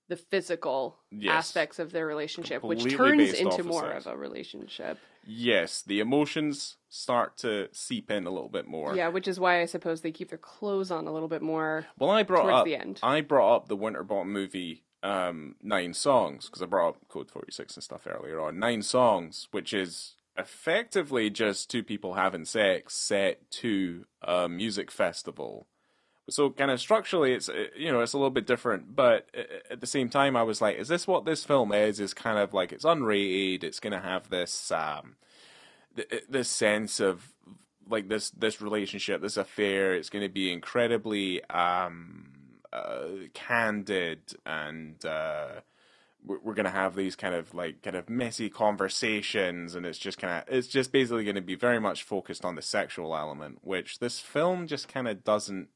S1: the physical aspects of their relationship, which turns into more of a relationship.
S2: Yes, the emotions start to seep in a little bit more.
S1: Yeah, which is why I suppose they keep their clothes on a little bit more.
S2: Well, I brought
S1: towards the end.
S2: I brought up the Winterbottom movie, 9 Songs, because I brought up Code 46 and stuff earlier on. 9 Songs, which is effectively just two people having sex set to a music festival. So kind of structurally, it's a little bit different, but at the same time, I was like, is this what this film is? Is kind of like, it's unrated, it's going to have this this sense of like this relationship, this affair. It's going to be incredibly candid, and we're going to have these kind of messy conversations, and it's just basically going to be very much focused on the sexual element, which this film just kind of doesn't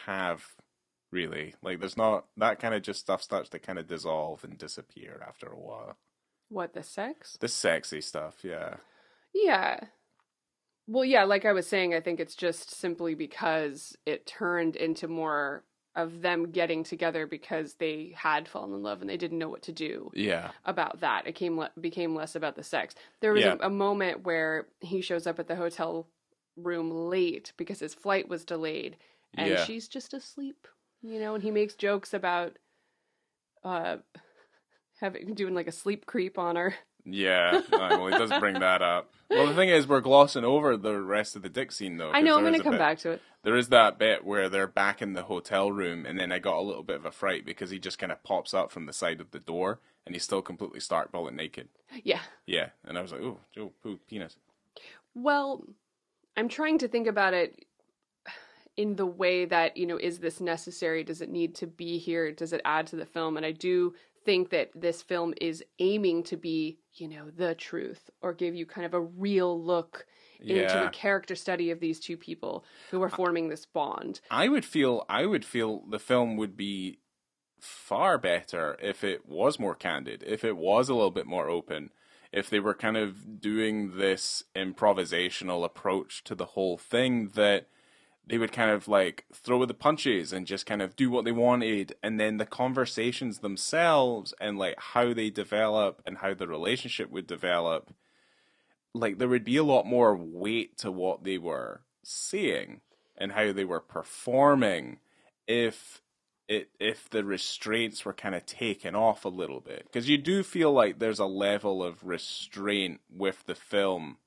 S2: have, really. Like, there's not, that kind of just stuff starts to kind of dissolve and disappear after a while.
S1: What, the sex?
S2: The sexy stuff, yeah.
S1: Yeah. Well, yeah, like I was saying, I think it's just simply because it turned into more of them getting together because they had fallen in love and they didn't know what to do about that. It became less about the sex. There was a moment where he shows up at the hotel room late because his flight was delayed. And she's just asleep, and he makes jokes about doing like a sleep creep on her.
S2: Yeah, well, he does bring that up. Well, the thing is, we're glossing over the rest of the dick scene, though.
S1: I know, I'm going to come back to it.
S2: There is that bit where they're back in the hotel room, and then I got a little bit of a fright because he just kind of pops up from the side of the door, and he's still completely stark bullet naked.
S1: Yeah.
S2: Yeah, and I was like, oh, Joe, poo, penis.
S1: Well, I'm trying to think about it in the way that, is this necessary? Does it need to be here? Does it add to the film? And I do think that this film is aiming to be, the truth, or give you kind of a real look into a character study of these two people who are forming this bond.
S2: I would feel the film would be far better if it was more candid, if it was a little bit more open, if they were kind of doing this improvisational approach to the whole thing, that they would kind of like throw the punches and just kind of do what they wanted, and then the conversations themselves and like how they develop and how the relationship would develop, like there would be a lot more weight to what they were saying and how they were performing if the restraints were kind of taken off a little bit. Because you do feel like there's a level of restraint with the film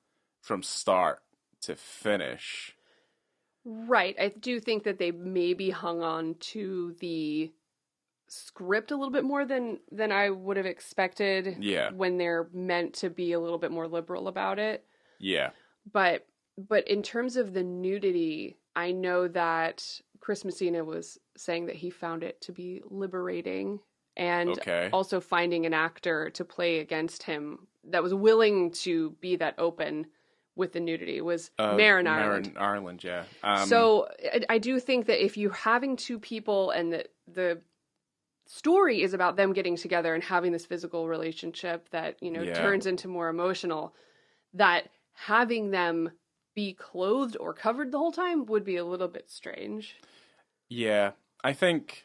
S2: from start to finish.
S1: Right. I do think that they maybe hung on to the script a little bit more than I would have expected.
S2: Yeah.
S1: When they're meant to be a little bit more liberal about it.
S2: Yeah.
S1: But in terms of the nudity, I know that Chris Messina was saying that he found it to be liberating, and also finding an actor to play against him that was willing to be that open with the nudity was Marin
S2: Ireland, yeah.
S1: So I do think that if you're having two people and the story is about them getting together and having this physical relationship that, turns into more emotional, that having them be clothed or covered the whole time would be a little bit strange.
S2: Yeah, I think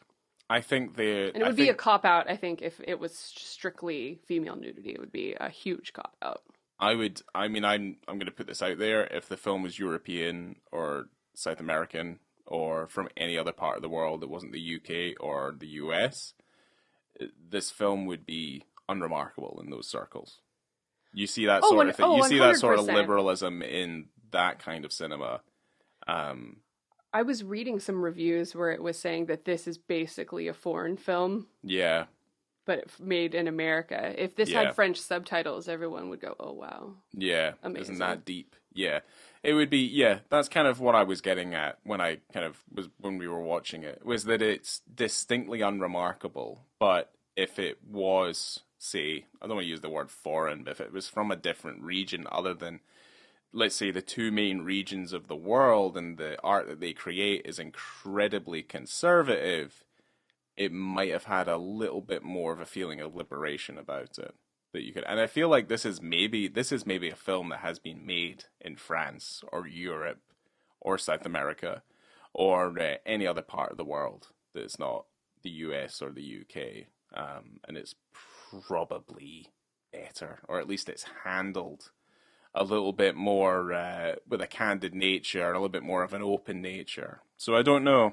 S2: I think
S1: and it would be a cop out. I think if it was strictly female nudity, it would be a huge cop out.
S2: I mean, I'm going to put this out there. If the film was European or South American or from any other part of the world that wasn't the UK or the US, this film would be unremarkable in those circles. You see that sort of thing. You see that sort of liberalism in that kind of cinema.
S1: I was reading some reviews where it was saying that this is basically a foreign film.
S2: Yeah.
S1: But made in America. If this had French subtitles, everyone would go, oh, wow.
S2: Yeah.
S1: Amazing.
S2: Isn't that deep? Yeah. It would be, that's kind of what I was getting at when we were watching it, was that it's distinctly unremarkable. But if it was, say, I don't want to use the word foreign, but if it was from a different region other than, let's say, the two main regions of the world, and the art that they create is incredibly conservative, it might have had a little bit more of a feeling of liberation about it that you could. And I feel like this is maybe a film that has been made in France or Europe or South America or any other part of the world that's not the US or the UK, and it's probably better, or at least it's handled a little bit more with a candid nature, a little bit more of an open nature. So I don't know.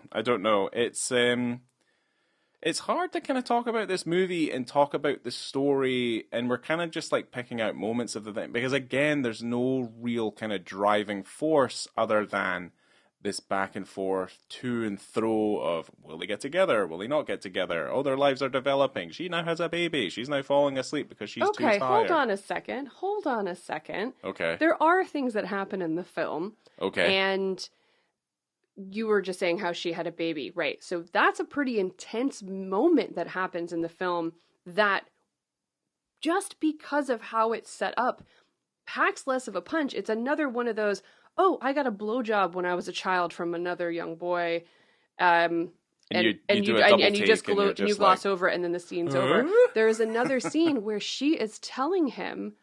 S2: It's hard to kind of talk about this movie and talk about the story, and we're kind of just like picking out moments of the thing, because again, there's no real kind of driving force other than this back and forth, to and fro of, will they get together? Will they not get together? Oh, their lives are developing. She now has a baby. She's now falling asleep because she's too tired. Okay,
S1: hold on a second.
S2: Okay.
S1: There are things that happen in the film.
S2: Okay.
S1: And you were just saying how she had a baby, right? So that's a pretty intense moment that happens in the film that, just because of how it's set up, packs less of a punch. It's another one of those, oh, I got a blowjob when I was a child from another young boy, and you just gloss over it, and then the scene's over. There is another scene where she is telling him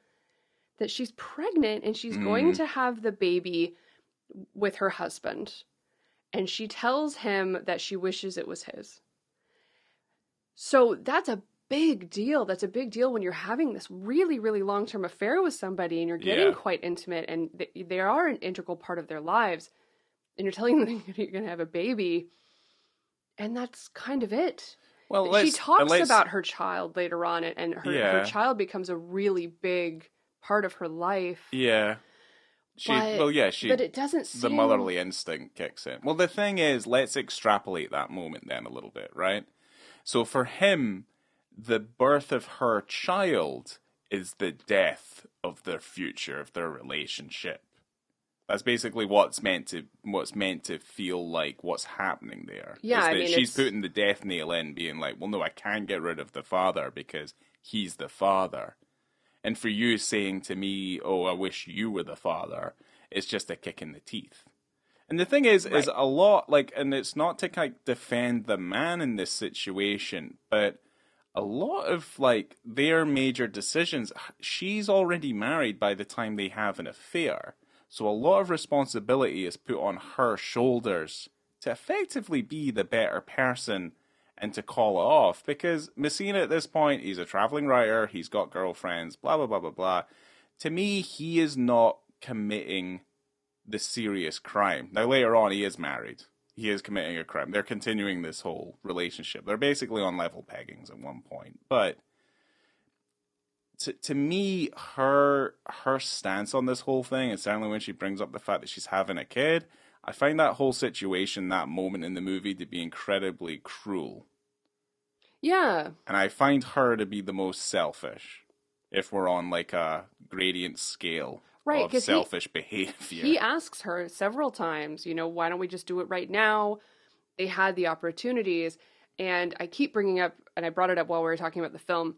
S1: that she's pregnant and she's going to have the baby with her husband. And she tells him that she wishes it was his. So that's a big deal. That's a big deal when you're having this really, really long-term affair with somebody and you're getting quite intimate and they are an integral part of their lives. And you're telling them that you're going to have a baby. And that's kind of it.
S2: Well,
S1: she talks about her child later on, and her child becomes a really big part of her life.
S2: Yeah.
S1: But it doesn't seem...
S2: The motherly instinct kicks in. Well, the thing is, let's extrapolate that moment then a little bit, right? So for him, the birth of her child is the death of their future, of their relationship. That's basically what's meant to feel like what's happening there.
S1: Yeah, I mean,
S2: she's putting the death nail in, being like, well, no, I can't get rid of the father because he's the father. And for you saying to me, oh, I wish you were the father, it's just a kick in the teeth. And the thing is a lot, like, and it's not to kind of defend the man in this situation, but a lot of, like, their major decisions, she's already married by the time they have an affair. So a lot of responsibility is put on her shoulders to effectively be the better person and to call it off, because Messina at this point, he's a traveling writer, he's got girlfriends, blah, blah, blah, blah, blah. To me, he is not committing the serious crime. Now, later on, he is married. He is committing a crime. They're continuing this whole relationship. They're basically on level peggings at one point. But to me, her stance on this whole thing, and certainly when she brings up the fact that she's having a kid, I find that whole situation, that moment in the movie, to be incredibly cruel.
S1: Yeah.
S2: And I find her to be the most selfish, if we're on like a gradient scale of selfish behavior.
S1: He asks her several times, why don't we just do it right now? They had the opportunities. And I keep bringing up, and I brought it up while we were talking about the film,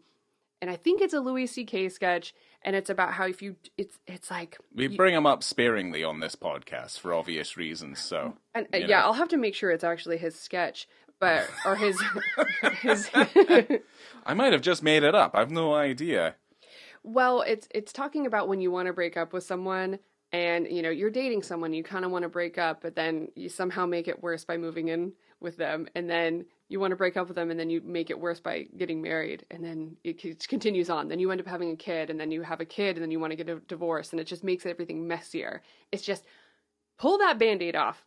S1: and I think it's a Louis C.K. sketch, and it's about how it's like...
S2: We bring him up sparingly on this podcast for obvious reasons, so...
S1: And I'll have to make sure it's actually his sketch, or his...
S2: I might have just made it up. I have no idea.
S1: Well, it's talking about when you want to break up with someone, and, you're dating someone, you kind of want to break up, but then you somehow make it worse by moving in with them, and then you want to break up with them, and then you make it worse by getting married, and then it continues on. Then you end up having a kid, and then you have a kid, and then you want to get a divorce, and it just makes everything messier. It's just, pull that Band-Aid off.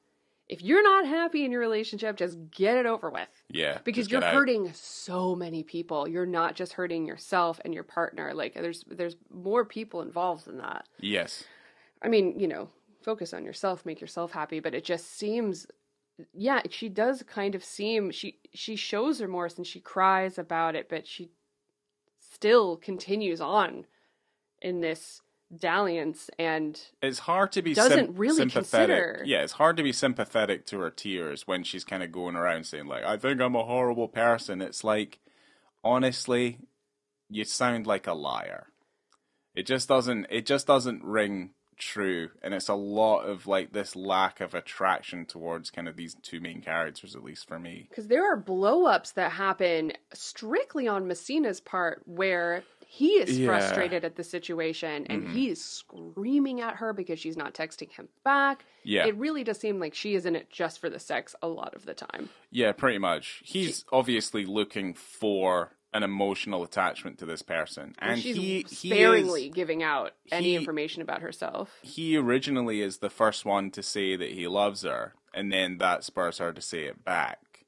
S1: If you're not happy in your relationship, just get it over with.
S2: Yeah.
S1: Because you're hurting so many people. You're not just hurting yourself and your partner. Like, there's more people involved than that.
S2: Yes.
S1: I mean, you know, focus on yourself, make yourself happy, but it just seems... Yeah, she does kind of seem, she shows remorse and she cries about it, but she still continues on in this dalliance, and
S2: it's hard to be
S1: doesn't really
S2: sympathetic.
S1: consider.
S2: Yeah, it's hard to be sympathetic to her tears when she's kind of going around saying like, I think I'm a horrible person. It's like, honestly, you sound like a liar. It just doesn't ring true, and it's a lot of like this lack of attraction towards kind of these two main characters, at least for me,
S1: because there are blow-ups that happen strictly on Messina's part where he is frustrated at the situation, and he is screaming at her because she's not texting him back. It really does seem like she is in it just for the sex a lot of the time. Pretty
S2: much. He's obviously looking for an emotional attachment to this person, and
S1: she's sparingly giving out any information about herself.
S2: He originally is the first one to say that he loves her, and then that spurs her to say it back.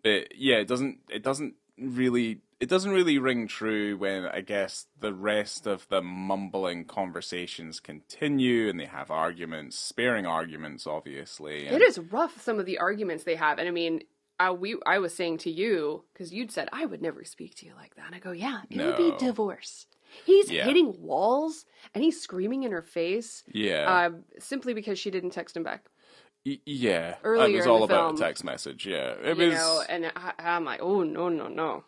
S2: But it doesn't really ring true when I guess the rest of the mumbling conversations continue, and they have arguments, sparing arguments, obviously.
S1: It is rough, some of the arguments they have, and I mean, I was saying to you, because you'd said, I would never speak to you like that. And I go, yeah, it would be divorce. He's hitting walls, and he's screaming in her face. Simply because she didn't text him back. Earlier
S2: it was all about a text message. It was,
S1: know, and I'm like, oh, no.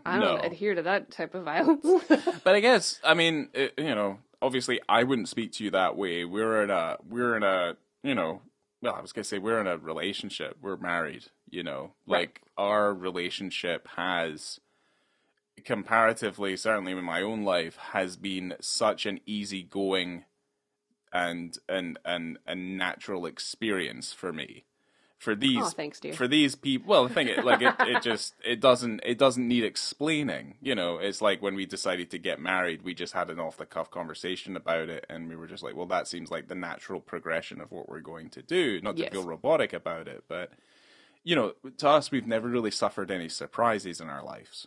S1: I don't adhere to that type of violence.
S2: But I guess, I mean, obviously I wouldn't speak to you that way. We're in a, well, I was going to say we're in a relationship. We're married, Like, our relationship has, comparatively, certainly in my own life, has been such an easygoing and natural experience for me. For these,
S1: thanks, dear.
S2: For these people, well, the thing is, like, it doesn't need explaining. It's like when we decided to get married, we just had an off the cuff conversation about it, and we were just like, well, that seems like the natural progression of what we're going to do. Not to feel robotic about it, but to us, we've never really suffered any surprises in our lives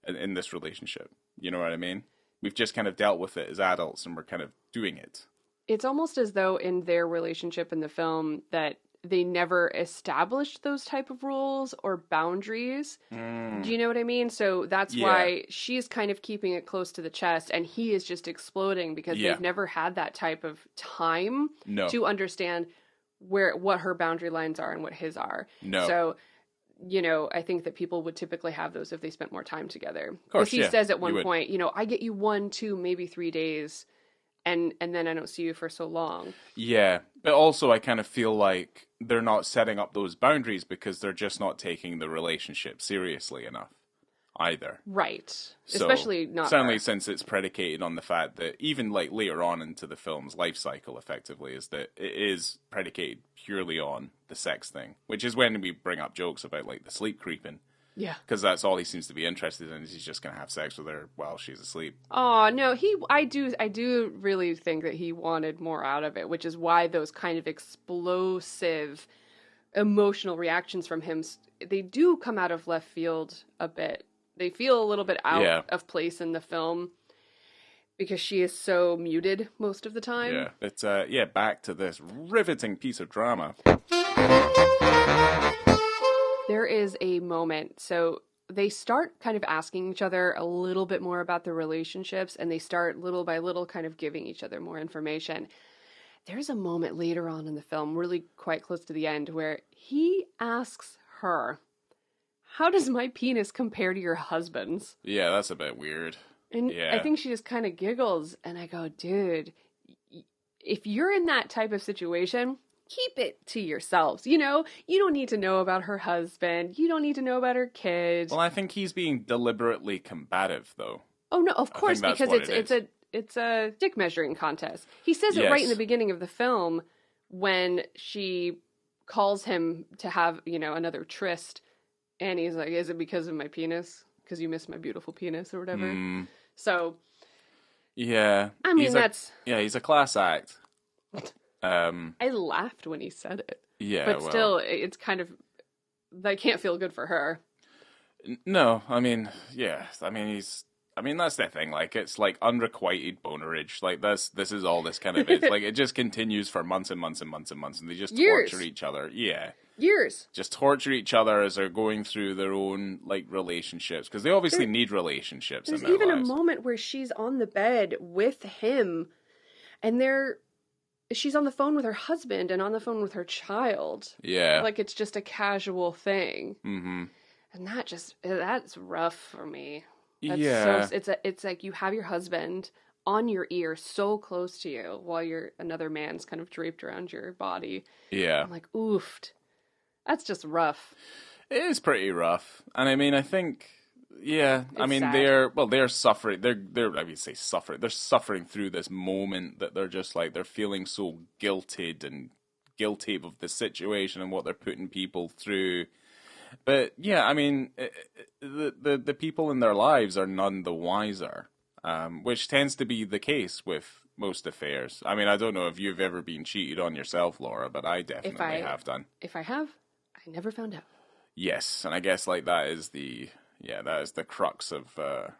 S2: in this relationship. You know what I mean? We've just kind of dealt with it as adults, and we're kind of doing it.
S1: It's almost as though in their relationship in the film that they never established those type of rules or boundaries. Do you know what I mean? So that's why she's kind of keeping it close to the chest, and he is just exploding because they've never had that type of time to understand what her boundary lines are and what his are. So, I think that people would typically have those if they spent more time together. Of course, he says at one point, I get you 1, 2, maybe 3 days, and then I don't see you for so long. Yeah,
S2: but also I kind of feel like they're not setting up those boundaries because they're just not taking the relationship seriously enough either.
S1: Right. So, especially not
S2: certainly since it's predicated on the fact that even like later on into the film's life cycle effectively is that it is predicated purely on the sex thing, which is when we bring up jokes about like the sleep creeping.
S1: Yeah.
S2: Because that's all he seems to be interested in, is he's just going to have sex with her while she's asleep.
S1: Oh, no, I do really think that he wanted more out of it, which is why those kind of explosive emotional reactions from him, they do come out of left field a bit. They feel a little bit out of place in the film because she is so muted most of the time.
S2: Yeah, it's back to this riveting piece of drama.
S1: There is a moment, so they start kind of asking each other a little bit more about their relationships, and they start little by little kind of giving each other more information. There's a moment later on in the film, really quite close to the end, where he asks her, how does my penis compare to your husband's?
S2: Yeah, that's a bit weird.
S1: And I think she just kind of giggles, and I go, dude, if you're in that type of situation, keep it to yourselves. You don't need to know about her husband. You don't need to know about her kids.
S2: Well, I think he's being deliberately combative, though.
S1: Oh, no, of course, because it's a dick measuring contest. He says it right in the beginning of the film when she calls him to have, another tryst And he's like, is it because of my penis? Because you missed my beautiful penis or whatever. So,
S2: yeah.
S1: I mean,
S2: he's a class act.
S1: I laughed when he said it.
S2: Yeah,
S1: but still, it's kind of, that can't feel good for her.
S2: No, I mean, yeah, I mean, that's the thing. Like, it's like unrequited bonerage. Like, this is all this kind of is. Like, it just continues for months and months and months and months, and they just torture each other. Yeah.
S1: Years.
S2: Just torture each other as they're going through their own, like, relationships. Because they obviously need relationships in their lives. There's
S1: even a moment where she's on the bed with him, and she's on the phone with her husband and on the phone with her child.
S2: Yeah.
S1: Like, it's just a casual thing.
S2: Mm-hmm.
S1: And that's rough for me.
S2: Yeah.
S1: It's like you have your husband on your ear so close to you while another man's kind of draped around your body.
S2: Yeah.
S1: I'm like, oofed. That's just rough.
S2: It is pretty rough. And I mean, I think, yeah, I mean,
S1: sad.
S2: they're suffering. I mean, say suffering. They're suffering through this moment that they're just like, they're feeling so guilted and guilty of the situation and what they're putting people through. But yeah, I mean, the people in their lives are none the wiser, which tends to be the case with most affairs. I mean, I don't know if you've ever been cheated on yourself, Laura, but I definitely have done.
S1: If I have, I never found out.
S2: Yes, and I guess like that is the crux of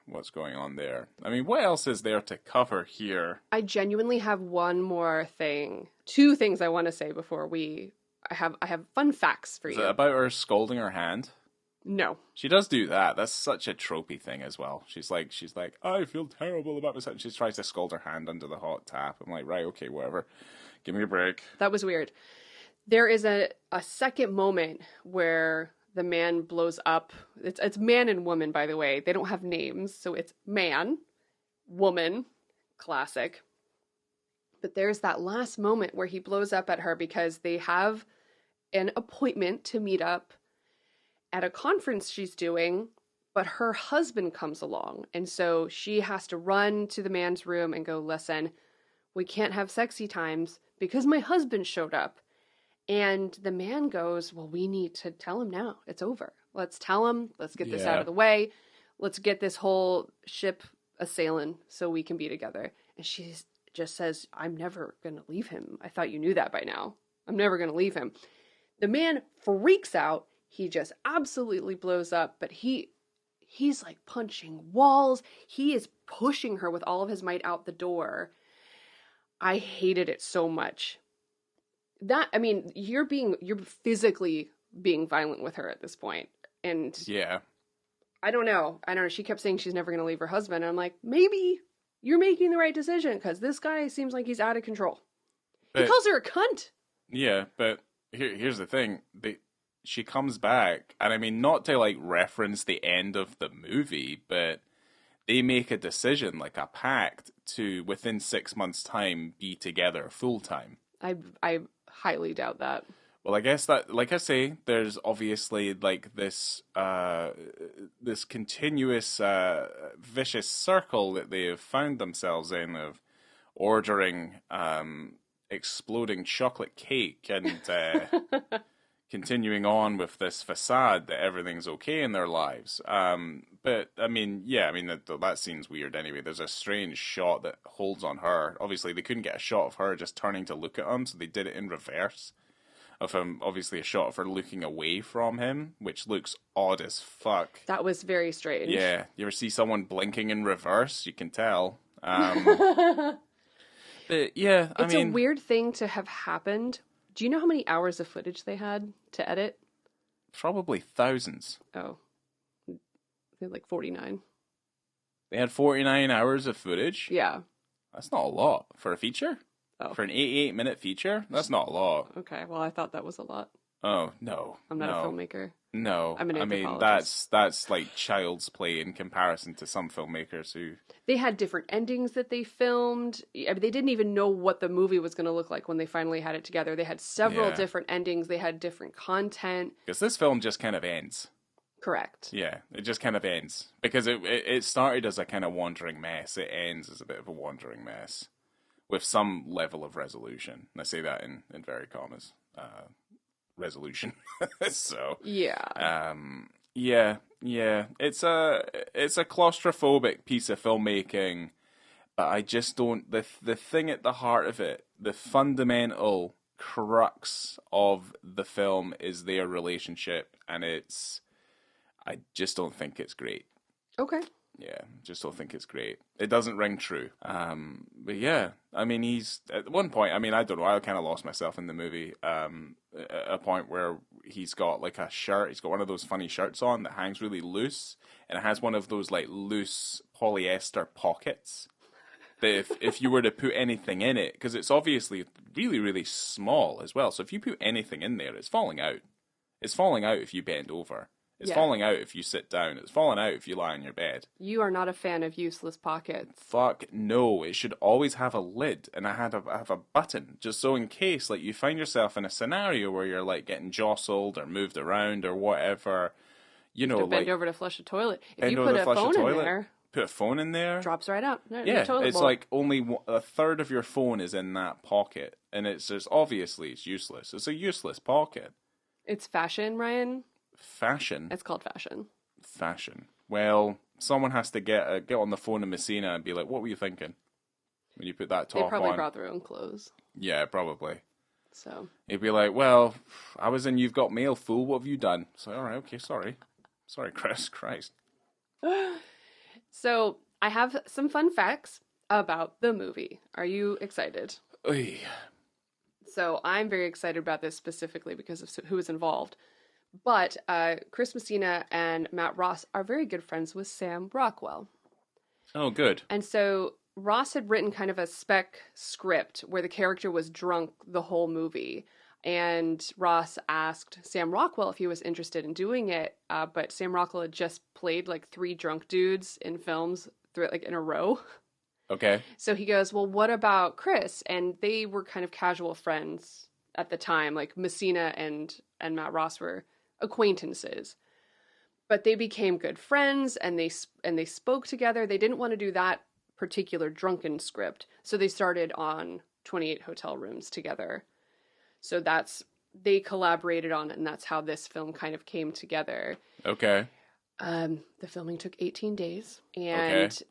S2: what's going on there. I mean, what else is there to cover here?
S1: I genuinely have one more thing. Two things I want to say before I have fun facts for you.
S2: Is it about her scolding her hand?
S1: No.
S2: She does do that. That's such a tropey thing as well. She's like, I feel terrible about myself. She tries to scold her hand under the hot tap. I'm like, right, okay, whatever. Give me a break.
S1: That was weird. There is a second moment where the man blows up. It's man and woman, by the way. They don't have names, so it's man, woman, classic. But there's that last moment where he blows up at her because they have an appointment to meet up at a conference she's doing, but her husband comes along. And so she has to run to the man's room and go, listen, we can't have sexy times because my husband showed up. And the man goes, well, we need to tell him now. It's over. Let's tell him. Let's get this out of the way. Let's get this whole ship a-sailing so we can be together. And she just says, I'm never going to leave him. I thought you knew that by now. I'm never going to leave him. The man freaks out. He just absolutely blows up, but he's like punching walls. He is pushing her with all of his might out the door. I hated it so much. You're physically being violent with her at this point. And
S2: yeah,
S1: I don't know. She kept saying she's never going to leave her husband. And I'm like, maybe you're making the right decision because this guy seems like he's out of control. He calls her a cunt.
S2: Yeah, but here's the thing. She comes back, and I mean, not to like reference the end of the movie, but they make a decision, like a pact, to within 6 months' time be together full time.
S1: I highly doubt that.
S2: Well, I guess that, like I say, there's obviously like this this continuous vicious circle that they have found themselves in of ordering exploding chocolate cake and continuing on with this facade that everything's okay in their lives. But I mean, that seems weird anyway. There's a strange shot that holds on her. Obviously, they couldn't get a shot of her just turning to look at him, so they did it in reverse. Of him, obviously a shot of her looking away from him, which looks odd as fuck.
S1: That was very strange.
S2: Yeah, you ever see someone blinking in reverse? You can tell. But yeah,
S1: it's a weird thing to have happened. Do you know how many hours of footage they had to edit?
S2: Probably thousands.
S1: Oh, they had like 49.
S2: They had 49 hours of footage?
S1: Yeah.
S2: That's not a lot for a feature.
S1: Oh.
S2: For an 88-minute feature? That's not a lot.
S1: Okay, well, I thought that was a lot.
S2: Oh, no.
S1: I'm not a filmmaker.
S2: No.
S1: I'm an anthropologist.
S2: I mean, that's like child's play in comparison to some filmmakers who...
S1: They had different endings that they filmed. I mean, they didn't even know what the movie was going to look like when they finally had it together. They had several different endings. They had different content.
S2: Because this film just kind of ends.
S1: Correct.
S2: Yeah, it just kind of ends. Because it started as a kind of wandering mess. It ends as a bit of a wandering mess. With some level of resolution. And I say that in very commas. Resolution. So.
S1: Yeah.
S2: Yeah, yeah. It's a claustrophobic piece of filmmaking, but I just don't the thing at the heart of it, the fundamental crux of the film is their relationship, and I just don't think it's great.
S1: Okay.
S2: Yeah, just don't think it's great. It doesn't ring true. But yeah, I mean, he's at one point. I mean, I don't know. I kind of lost myself in the movie. At a point where he's got like a shirt. He's got one of those funny shirts on that hangs really loose, and it has one of those like loose polyester pockets. That if you were to put anything in it, because it's obviously really really small as well. So if you put anything in there, it's falling out. It's falling out if you bend over. It's falling out if you sit down. It's falling out if you lie on your bed.
S1: You are not a fan of useless pockets.
S2: Fuck no. It should always have a lid, and I have a button, just so in case like you find yourself in a scenario where you're like getting jostled or moved around or whatever, you know,
S1: bend
S2: like
S1: over to flush a toilet. If you put a phone in there,
S2: put a phone in there,
S1: drops right out.
S2: Yeah, it's like only a third of your phone is in that pocket, and it's just obviously it's useless. It's a useless pocket.
S1: It's fashion, Ryan.
S2: Fashion.
S1: It's called fashion.
S2: Fashion. Well, someone has to get on the phone to Messina and be like, "What were you thinking when you put that top on?"
S1: They probably brought their own clothes.
S2: Yeah, probably.
S1: So
S2: he'd be like, "Well, I was in You've Got Mail, fool. What have you done?" So, all right, okay, sorry, Chris, Christ.
S1: So I have some fun facts about the movie. Are you excited?
S2: Oy.
S1: So I'm very excited about this specifically because of who is involved. But Chris Messina and Matt Ross are very good friends with Sam Rockwell.
S2: Oh, good.
S1: And so Ross had written kind of a spec script where the character was drunk the whole movie. And Ross asked Sam Rockwell if he was interested in doing it. But Sam Rockwell had just played like 3 drunk dudes in films like in a row.
S2: Okay.
S1: So he goes, well, what about Chris? And they were kind of casual friends at the time. Like Messina and Matt Ross were acquaintances, but they became good friends, and they spoke together. They didn't want to do that particular drunken script, so they started on 28 Hotel Rooms together. So they collaborated on it, and that's how this film kind of came together.
S2: Okay.
S1: The filming took 18 days, and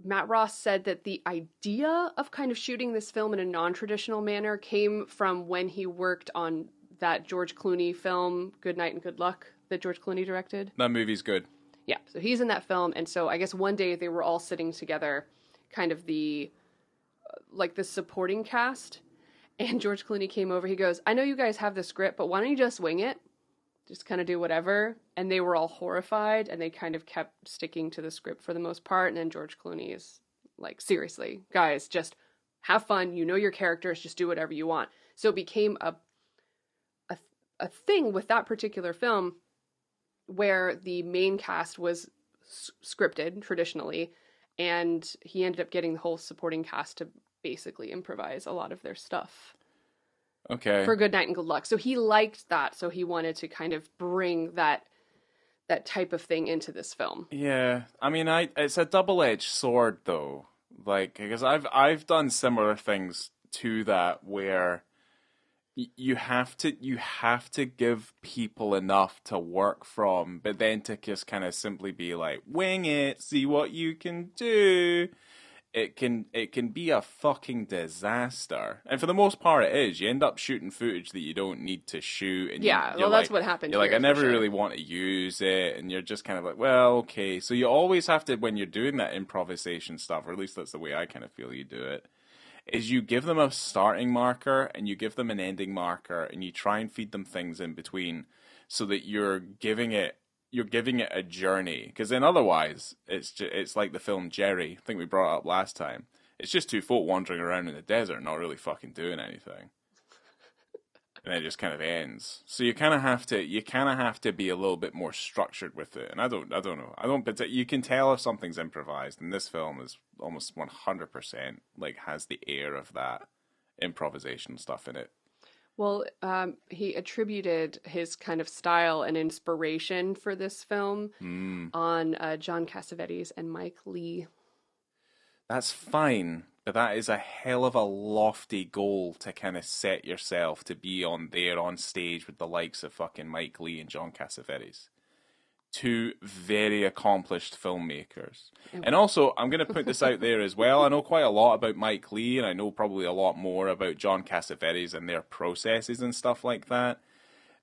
S1: Matt Ross said that the idea of kind of shooting this film in a non-traditional manner came from when he worked on that George Clooney film, Good Night and Good Luck, that George Clooney directed.
S2: That movie's good.
S1: Yeah, so he's in that film, and so I guess one day they were all sitting together, kind of the supporting cast, and George Clooney came over. He goes, I know you guys have the script, but why don't you just wing it? Just kind of do whatever. And they were all horrified, and they kind of kept sticking to the script for the most part, and then George Clooney is like, seriously, guys, just have fun. You know your characters, just do whatever you want. So it became a thing with that particular film where the main cast was scripted traditionally, and he ended up getting the whole supporting cast to basically improvise a lot of their stuff.
S2: Okay.
S1: For Good Night and Good Luck. So he liked that, so he wanted to kind of bring that type of thing into this film.
S2: Yeah. I mean, it's a double-edged sword though. Like, because I've done similar things to that where you have to give people enough to work from, but then to just kind of simply be like, wing it, see what you can do. It can be a fucking disaster, and for the most part, it is. You end up shooting footage that you don't need to shoot, and
S1: that's what happened.
S2: You're like, I never really want to use it, and you're just kind of like, well, okay. So you always have to, when you're doing that improvisation stuff, or at least that's the way I kind of feel you do it, is you give them a starting marker and you give them an ending marker, and you try and feed them things in between, so that you're giving it a journey, because then otherwise it's like the film Jerry. I think we brought it up last time. It's just 2 folk wandering around in the desert, not really fucking doing anything, and it just kind of ends. So you kind of have to be a little bit more structured with it. And I don't know. You can tell if something's improvised, and this film is almost 100% like has the air of that improvisation stuff in it.
S1: Well, he attributed his kind of style and inspiration for this film on John Cassavetes and Mike Leigh.
S2: That's fine, but that is a hell of a lofty goal to kind of set yourself to be on stage with the likes of fucking Mike Leigh and John Cassavetes. two very accomplished filmmakers. And also, I'm going to put this out there as well. I know quite a lot about Mike Leigh, and I know probably a lot more about John Cassavetes and their processes and stuff like that.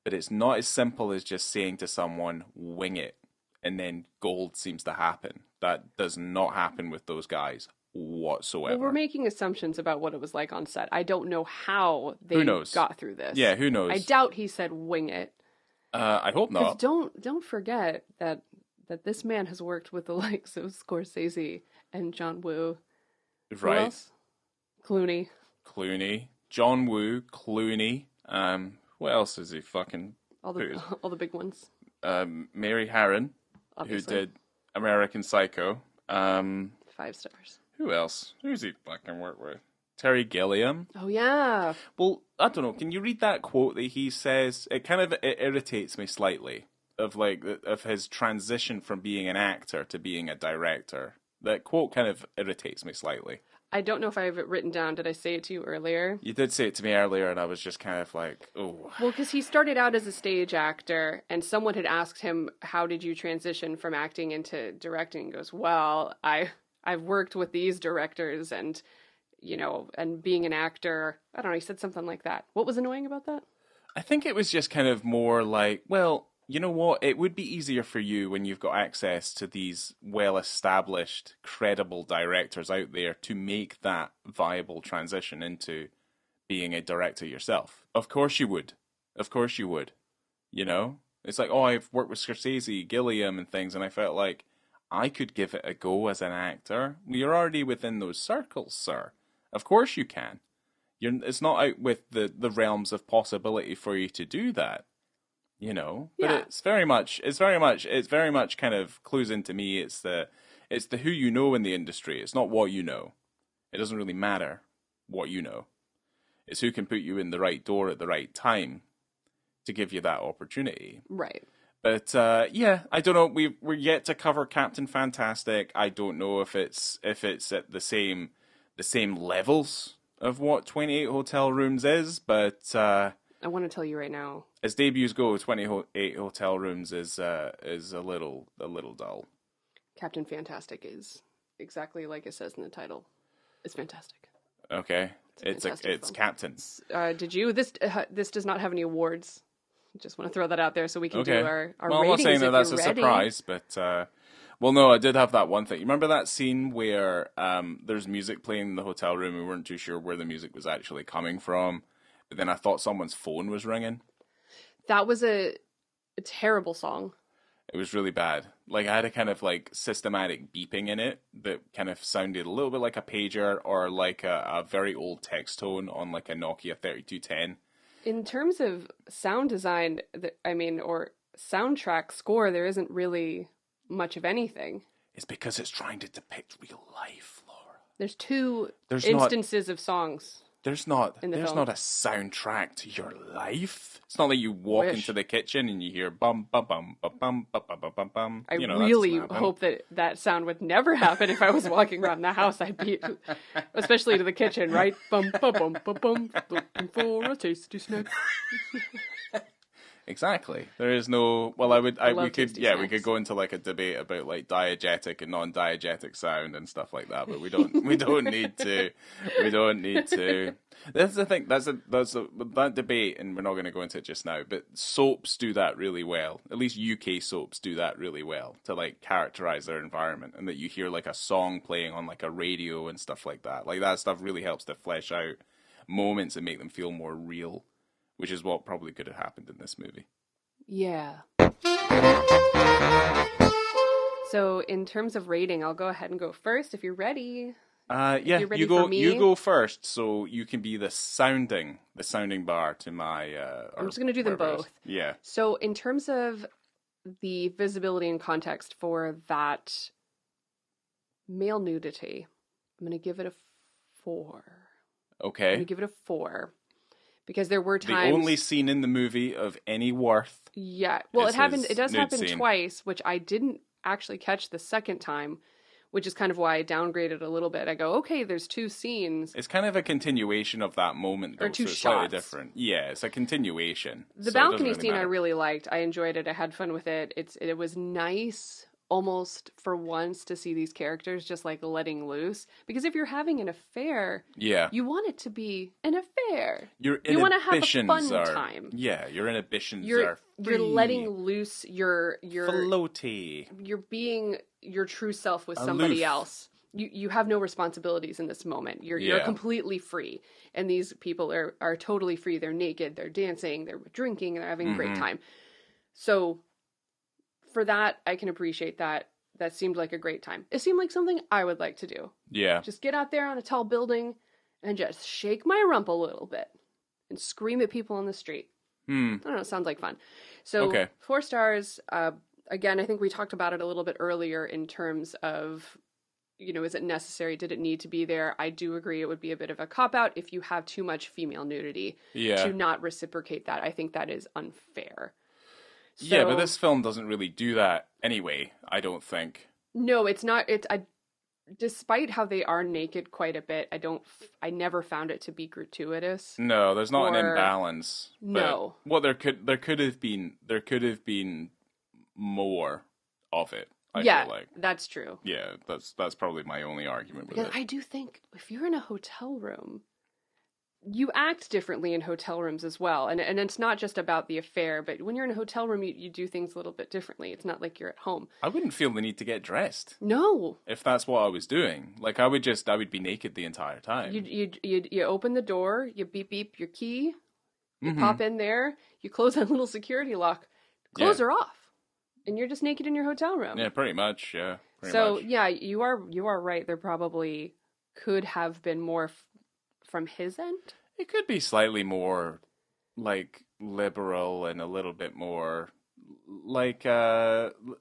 S2: But it's not as simple as just saying to someone, wing it, and then gold seems to happen. That does not happen with those guys whatsoever.
S1: Well, we're making assumptions about what it was like on set. I don't know how they got through this.
S2: Yeah, who knows?
S1: I doubt he said wing it.
S2: I hope not.
S1: Don't forget that this man has worked with the likes of Scorsese and John Woo.
S2: Right.
S1: Who else?
S2: Clooney. John Woo, Clooney. What else is he fucking...
S1: All the big ones.
S2: Mary Harron,
S1: obviously,
S2: who did American Psycho.
S1: 5 stars.
S2: Who else? Who's he fucking worked with? Terry Gilliam.
S1: Oh, yeah.
S2: Well, I don't know. Can you read that quote that he says? It irritates me slightly of his transition from being an actor to being a director. That quote kind of irritates me slightly.
S1: I don't know if I have it written down. Did I say it to you earlier?
S2: You did say it to me earlier, and I was just kind of like, oh.
S1: Well, because he started out as a stage actor, and someone had asked him, how did you transition from acting into directing? He goes, well, I've worked with these directors and, and being an actor. I don't know, he said something like that. What was annoying about that?
S2: I think it was just kind of more like, well, you know what? It would be easier for you when you've got access to these well-established, credible directors out there to make that viable transition into being a director yourself. Of course you would. Of course you would. It's like, I've worked with Scorsese, Gilliam and things, and I felt like I could give it a go as an actor. You're already within those circles, sir. Of course you can. It's not out with the realms of possibility for you to do that. But
S1: yeah.
S2: it's very much kind of clues into me. It's the who you know in the industry. It's not what you know. It doesn't really matter what you know. It's who can put you in the right door at the right time to give you that opportunity.
S1: Right.
S2: But I don't know. We're yet to cover Captain Fantastic. I don't know if it's at the same levels of what 28 Hotel Rooms is, but
S1: I want to tell you right now.
S2: As debuts go, 28 Hotel Rooms is a little dull.
S1: Captain Fantastic is exactly like it says in the title. It's fantastic.
S2: Okay, it's Captain.
S1: Did you? This does not have any awards. Just want to throw that out there so we can do our
S2: well, I'm not saying that that's a surprise, but well, no, I did have that one thing. You remember that scene where there's music playing in the hotel room? We weren't too sure where the music was actually coming from. But then I thought someone's phone was ringing.
S1: That was a terrible song.
S2: It was really bad. Like, I had a kind of, systematic beeping in it that kind of sounded a little bit like a pager or like a very old text tone on, a Nokia 3210.
S1: In terms of sound design, or soundtrack score, there isn't really much of anything.
S2: It's because it's trying to depict real life, Laura.
S1: There's two instances of songs.
S2: There's not a soundtrack to your life. It's not like you walk into the kitchen and you hear bum bum bum bum bum bum bum bum bum.
S1: I really hope that sound would never happen if I was walking around the house. I'd be, especially to the kitchen, right? Bum bum bum bum bum. Looking for a tasty snack.
S2: Exactly. There is no. Well, we could go into a debate about diegetic and non-diegetic sound and stuff like that, but we don't need to. We don't need to. That's the thing. That's that debate, and we're not going to go into it just now. But soaps do that really well. At least UK soaps do that really well to characterize their environment, and that you hear a song playing on a radio and stuff like that. That stuff really helps to flesh out moments and make them feel more real. Which is what probably could have happened in this movie.
S1: Yeah. So in terms of rating, I'll go ahead and go first if you're ready.
S2: You go first, so you can be the sounding bar to my.
S1: I'm just going to do them both.
S2: Yeah.
S1: So in terms of the visibility and context for that male nudity, I'm going to give it a 4.
S2: Okay.
S1: I'm going to give it a 4. Because there were times...
S2: The only scene in the movie of any worth.
S1: Yeah. Well, it does happen twice, which I didn't actually catch the second time, which is kind of why I downgraded a little bit. I go, okay, there's 2 scenes.
S2: It's kind of a continuation of that moment, though,
S1: or 2
S2: so it's
S1: shots.
S2: slightly different. Yeah, it's a continuation.
S1: The
S2: so
S1: balcony
S2: really
S1: scene
S2: matter.
S1: I really liked. I enjoyed it. I had fun with it. It was nice almost for once to see these characters just like letting loose, because if you're having an affair, you want it to be an affair.
S2: You
S1: want to have a fun
S2: are,
S1: time.
S2: Yeah, your inhibitions
S1: you're
S2: are free.
S1: You're letting loose your
S2: floaty.
S1: You're being your true self with somebody else. You have no responsibilities in this moment. You're completely free. And these people are totally free. They're naked, they're dancing, they're drinking, they're having a great time. So for that, I can appreciate that. That seemed like a great time. It seemed like something I would like to do.
S2: Yeah.
S1: Just get out there on a tall building and just shake my rump a little bit and scream at people on the street. I don't know, it sounds like fun. So 4 stars. Again, I think we talked about it a little bit earlier in terms of, is it necessary? Did it need to be there? I do agree it would be a bit of a cop-out if you have too much female nudity to not reciprocate that. I think that is unfair. So,
S2: yeah, but this film doesn't really do that anyway, I don't think.
S1: No, it's not. Despite how they are naked quite a bit, I never found it to be gratuitous.
S2: No, there's not an imbalance.
S1: No.
S2: Well, there could have been more of it. I feel like
S1: that's true.
S2: Yeah, that's probably my only argument with
S1: because
S2: it.
S1: I do think if you're in a hotel room, you act differently in hotel rooms as well. And it's not just about the affair, but when you're in a hotel room, you do things a little bit differently. It's not like you're at home.
S2: I wouldn't feel the need to get dressed.
S1: No.
S2: If that's what I was doing. Like, I would be naked the entire time.
S1: You open the door, you beep your key, you pop in there, you close that little security lock, clothes are off. And you're just naked in your hotel room.
S2: Yeah, pretty much, yeah.
S1: Yeah, you are right. There probably could have been more from his end.
S2: It could be slightly more, like, liberal and a little bit more, like,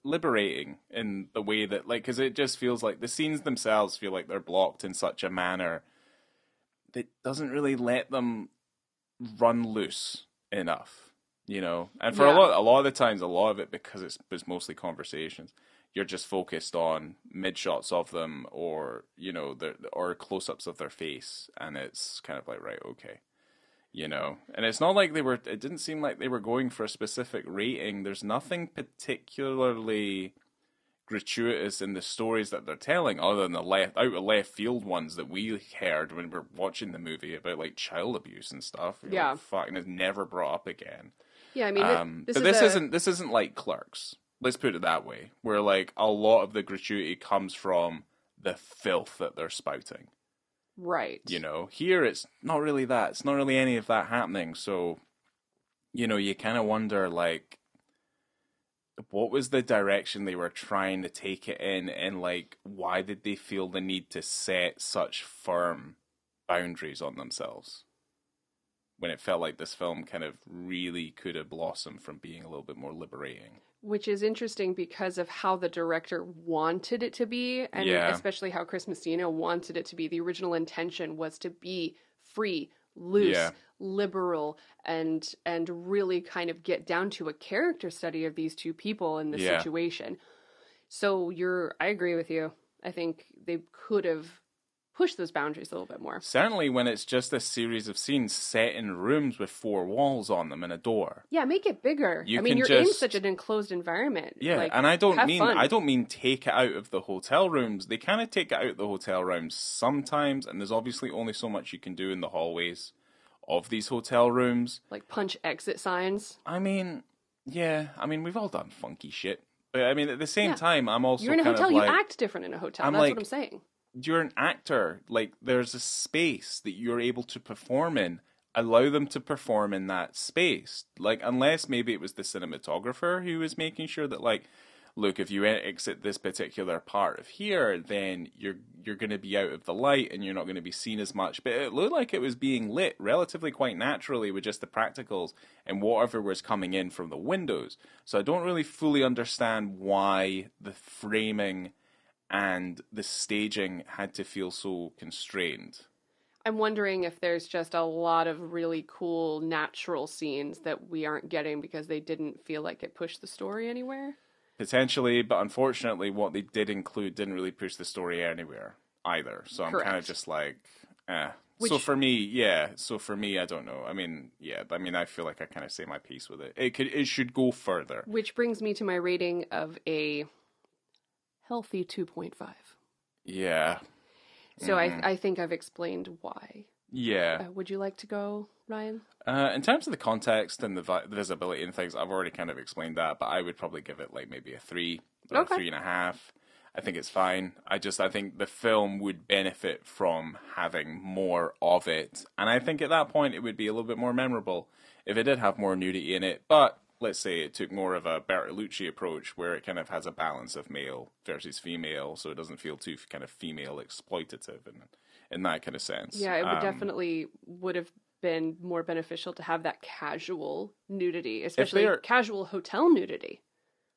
S2: liberating in the way that, like, because it just feels like the scenes themselves feel like they're blocked in such a manner that doesn't really let them run loose enough, And for a lot of the times, a lot of it, because it's mostly conversations, you're just focused on mid shots of them, or or close ups of their face, and it's kind of like, right, okay, And it's not like it didn't seem like they were going for a specific rating. There's nothing particularly gratuitous in the stories that they're telling, other than the out of left field ones that we heard when we were watching the movie about like child abuse and stuff.
S1: Yeah,
S2: like, fucking, it's never brought up again.
S1: Yeah, I mean,
S2: this isn't like Clerks. Let's put it that way, where like a lot of the gratuity comes from the filth that they're spouting.
S1: Right.
S2: Here it's not really that. It's not really any of that happening. So, you kind of wonder, like, what was the direction they were trying to take it in, and like, why did they feel the need to set such firm boundaries on themselves? When it felt like this film kind of really could have blossomed from being a little bit more liberating.
S1: Which is interesting because of how the director wanted it to be, and especially how Chris Messina wanted it to be. The original intention was to be free, loose, liberal, and really kind of get down to a character study of these two people in this situation. So I agree with you. I think they could have push those boundaries a little bit more.
S2: Certainly when it's just a series of scenes set in rooms with 4 walls on them and a door.
S1: Yeah, make it bigger. You're in such an enclosed environment.
S2: Yeah, like, and I don't mean take it out of the hotel rooms. They kind of take it out of the hotel rooms sometimes, and there's obviously only so much you can do in the hallways of these hotel rooms.
S1: Like punch exit signs.
S2: I mean, we've all done funky shit. But I mean, at the same time, I'm also
S1: you're in a hotel,
S2: you
S1: act different in a hotel. That's what I'm saying.
S2: You're an actor. Like, there's a space that you're able to perform in. Allow them to perform in that space. Like, unless maybe it was the cinematographer who was making sure that, like, look, if you exit this particular part of here, then you're going to be out of the light and you're not going to be seen as much. But it looked like it was being lit relatively quite naturally with just the practicals and whatever was coming in from the windows. So I don't really fully understand why the framing and the staging had to feel so constrained.
S1: I'm wondering if there's just a lot of really cool natural scenes that we aren't getting because they didn't feel like it pushed the story anywhere.
S2: Potentially, but unfortunately, what they did include didn't really push the story anywhere either. So I'm kind of just like, eh. So for me, I don't know. I mean, I feel like I kind of say my piece with it. It should go further.
S1: Which brings me to my rating of a healthy 2.5.
S2: Yeah.
S1: So I think I've explained why.
S2: Yeah.
S1: Would you like to go, Ryan?
S2: In terms of the context and the visibility and things, I've already kind of explained that, but I would probably give it like maybe a 3 or a 3.5. I think it's fine. I think the film would benefit from having more of it. And I think at that point it would be a little bit more memorable if it did have more nudity in it. But let's say it took more of a BiTTE approach where it kind of has a balance of male versus female, so it doesn't feel too kind of female exploitative in that kind of sense.
S1: Yeah, it would definitely would have been more beneficial to have that casual nudity, especially casual hotel nudity.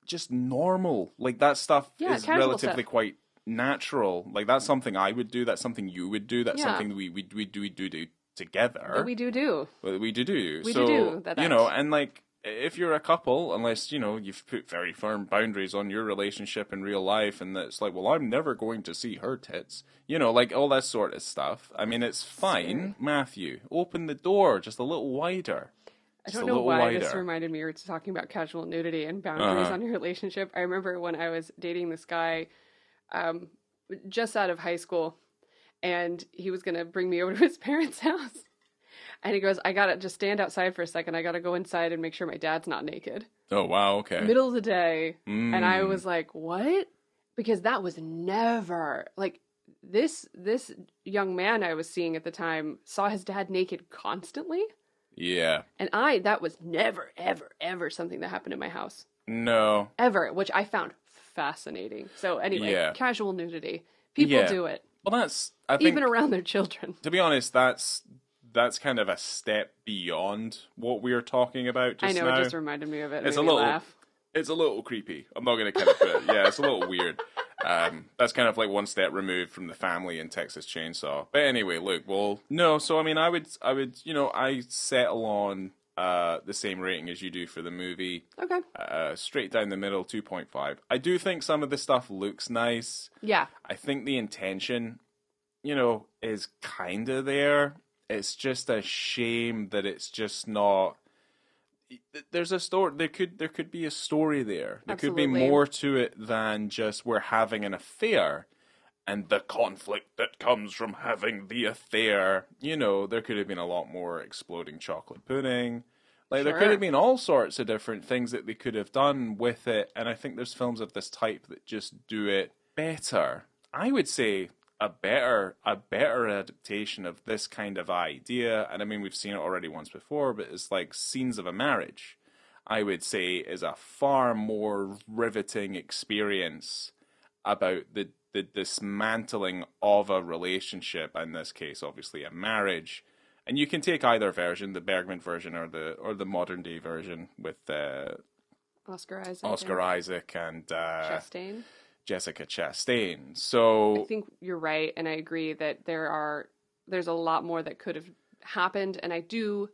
S2: Just normal, like that stuff is relatively quite natural. Like that's something I would do. That's something you would do. That's something we do together.
S1: We do.
S2: Well, we do.
S1: We
S2: so,
S1: do.
S2: You know, and like if you're a couple, unless you've put very firm boundaries on your relationship in real life, and it's like, well, I'm never going to see her tits. Like all that sort of stuff. I mean, it's fine, Matthew. Open the door just a little wider.
S1: I don't know why this reminded me. We were talking about casual nudity and boundaries on your relationship. I remember when I was dating this guy just out of high school, and he was going to bring me over to his parents' house. And he goes, I got to just stand outside for a second. I got to go inside and make sure my dad's not naked.
S2: Oh, wow. Okay.
S1: Middle of the day. And I was like, what? Because that was never like this young man I was seeing at the time saw his dad naked constantly.
S2: Yeah.
S1: And that was never, ever, ever something that happened in my house.
S2: No.
S1: Ever, which I found fascinating. So anyway, casual nudity. People do it.
S2: Well, I think,
S1: even around their children.
S2: To be honest, that's kind of a step beyond what we are talking about just now.
S1: I know, it just reminded me of it.
S2: It's a little laugh. It's a little creepy. I'm not going to kind of put it. Yeah, it's a little weird. That's kind of like one step removed from the family in Texas Chainsaw. But anyway, look, well, no. So I mean, I would, I settle on the same rating as you do for the movie.
S1: Okay.
S2: Straight down the middle, 2.5. I do think some of the stuff looks nice.
S1: Yeah. I
S2: think the intention, is kind of there. It's just a shame that it's just not. There's a story. There could be a story there. There
S1: Absolutely.
S2: Could be more to it than just we're having an affair, and the conflict that comes from having the affair. There could have been a lot more exploding chocolate pudding. Like there could have been all sorts of different things that they could have done with it. And I think there's films of this type that just do it better. I would say a better adaptation of this kind of idea, and I mean we've seen it already once before, but it's like Scenes of a Marriage, I would say is a far more riveting experience about the dismantling of a relationship, in this case obviously a marriage. And you can take either version, the Bergman version or the modern day version with
S1: Oscar Isaac and Chastain.
S2: Jessica Chastain. So
S1: I think you're right, and I agree that there's a lot more that could have happened, and I do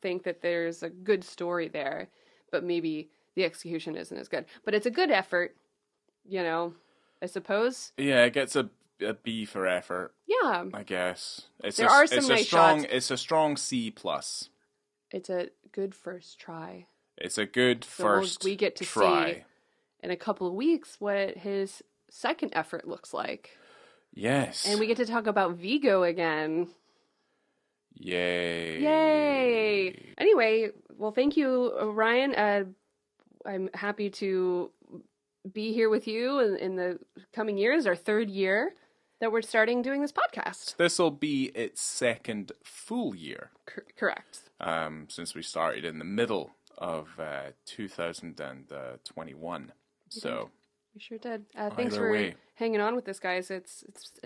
S1: think that there's a good story there, but maybe the execution isn't as good. But it's a good effort, I suppose.
S2: Yeah, it gets a B for effort.
S1: Yeah,
S2: I guess
S1: there are some nice shots.
S2: It's a strong C+.
S1: It's a good first try.
S2: It's a good first
S1: we get to
S2: try.
S1: See in a couple of weeks what his second effort looks like.
S2: Yes.
S1: And we get to talk about Vigo again.
S2: Yay.
S1: Anyway, well, thank you, Ryan. I'm happy to be here with you in the coming years, our third year that we're starting doing this podcast.
S2: This will be its second full year.
S1: Correct.
S2: Since we started in the middle of 2021. So
S1: we sure did. Thanks for hanging on with this, guys. It's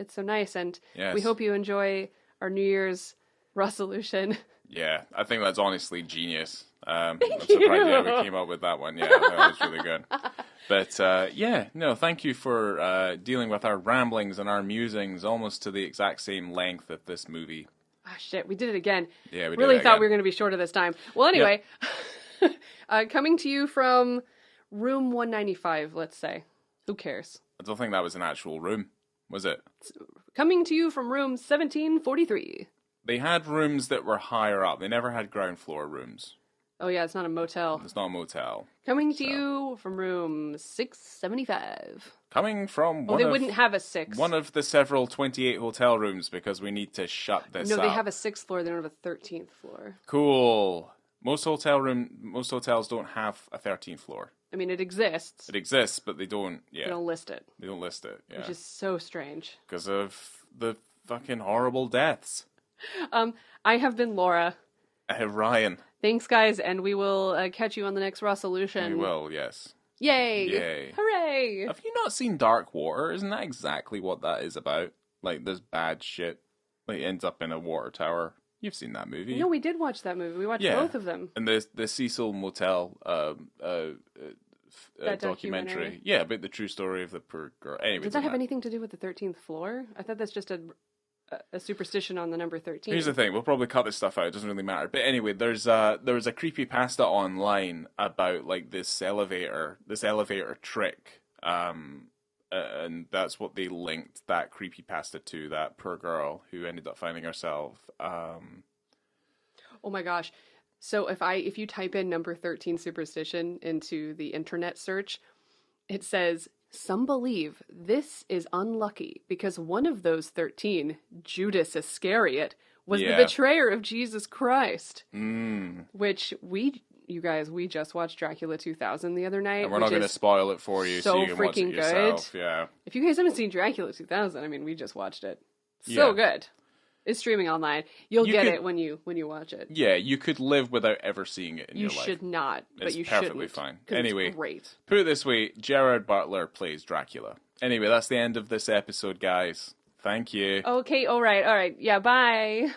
S1: so nice, and we hope you enjoy our New Year's Ross-olution.
S2: Yeah, I think that's honestly genius. I'm surprised we came up with that one. Yeah, that was really good. But thank you for dealing with our ramblings and our musings almost to the exact same length of this movie.
S1: Ah, shit, we did it again.
S2: Yeah, we
S1: really thought we were going to be shorter this time. Well, anyway, coming to you from room 195, let's say. Who cares?
S2: I don't think that was an actual room, was it?
S1: Coming to you from room 1743.
S2: They had rooms that were higher up. They never had ground floor rooms.
S1: Oh yeah, it's not a motel.
S2: It's not a motel.
S1: Coming to you from room 675.
S2: Coming from
S1: they wouldn't have a 6.
S2: One of the several 28 hotel rooms because we need to shut this up.
S1: No, they have a 6th floor. They don't have a 13th floor.
S2: Cool. Most hotels don't have a 13th floor.
S1: I mean, it exists.
S2: It exists, but they don't. Yeah,
S1: they don't list it.
S2: They don't list it. Yeah,
S1: which is so strange
S2: because of the fucking horrible deaths.
S1: I have been Laura.
S2: I have Ryan.
S1: Thanks, guys, and we will catch you on the next Ross-olution.
S2: We will, yes.
S1: Yay!
S2: Yay!
S1: Hooray!
S2: Have you not seen Dark Water? Isn't that exactly what that is about? Like, this bad shit. Like, ends up in a water tower. You've seen that movie.
S1: No, we did watch that movie. We watched both of them.
S2: And the Cecil Motel documentary. Yeah, about the true story of the poor girl. Anyway,
S1: does that have anything to do with the 13th floor? I thought that's just a superstition on the number 13.
S2: Here's the thing, we'll probably cut this stuff out, it doesn't really matter. But anyway, there was a creepypasta online about like this elevator trick. And that's what they linked that creepypasta to, that poor girl who ended up finding herself. Oh
S1: my gosh. So if you type in number 13 superstition into the internet search, it says, some believe this is unlucky because one of those 13, Judas Iscariot, was the betrayer of Jesus Christ. Which we just watched Dracula 2000 the other night.
S2: And we're not going to spoil it for you so you can watch it yourself. Good. Yeah.
S1: If you guys haven't seen Dracula 2000, I mean, we just watched it. So good. It's streaming online. You'll get it when you watch it.
S2: Yeah, you could live without ever seeing it in your life.
S1: You should not, but you
S2: shouldn't. It's perfectly fine. Anyway,
S1: it's great.
S2: Put it this way, Gerard Butler plays Dracula. Anyway, that's the end of this episode, guys. Thank you.
S1: Okay, all right. Yeah, bye.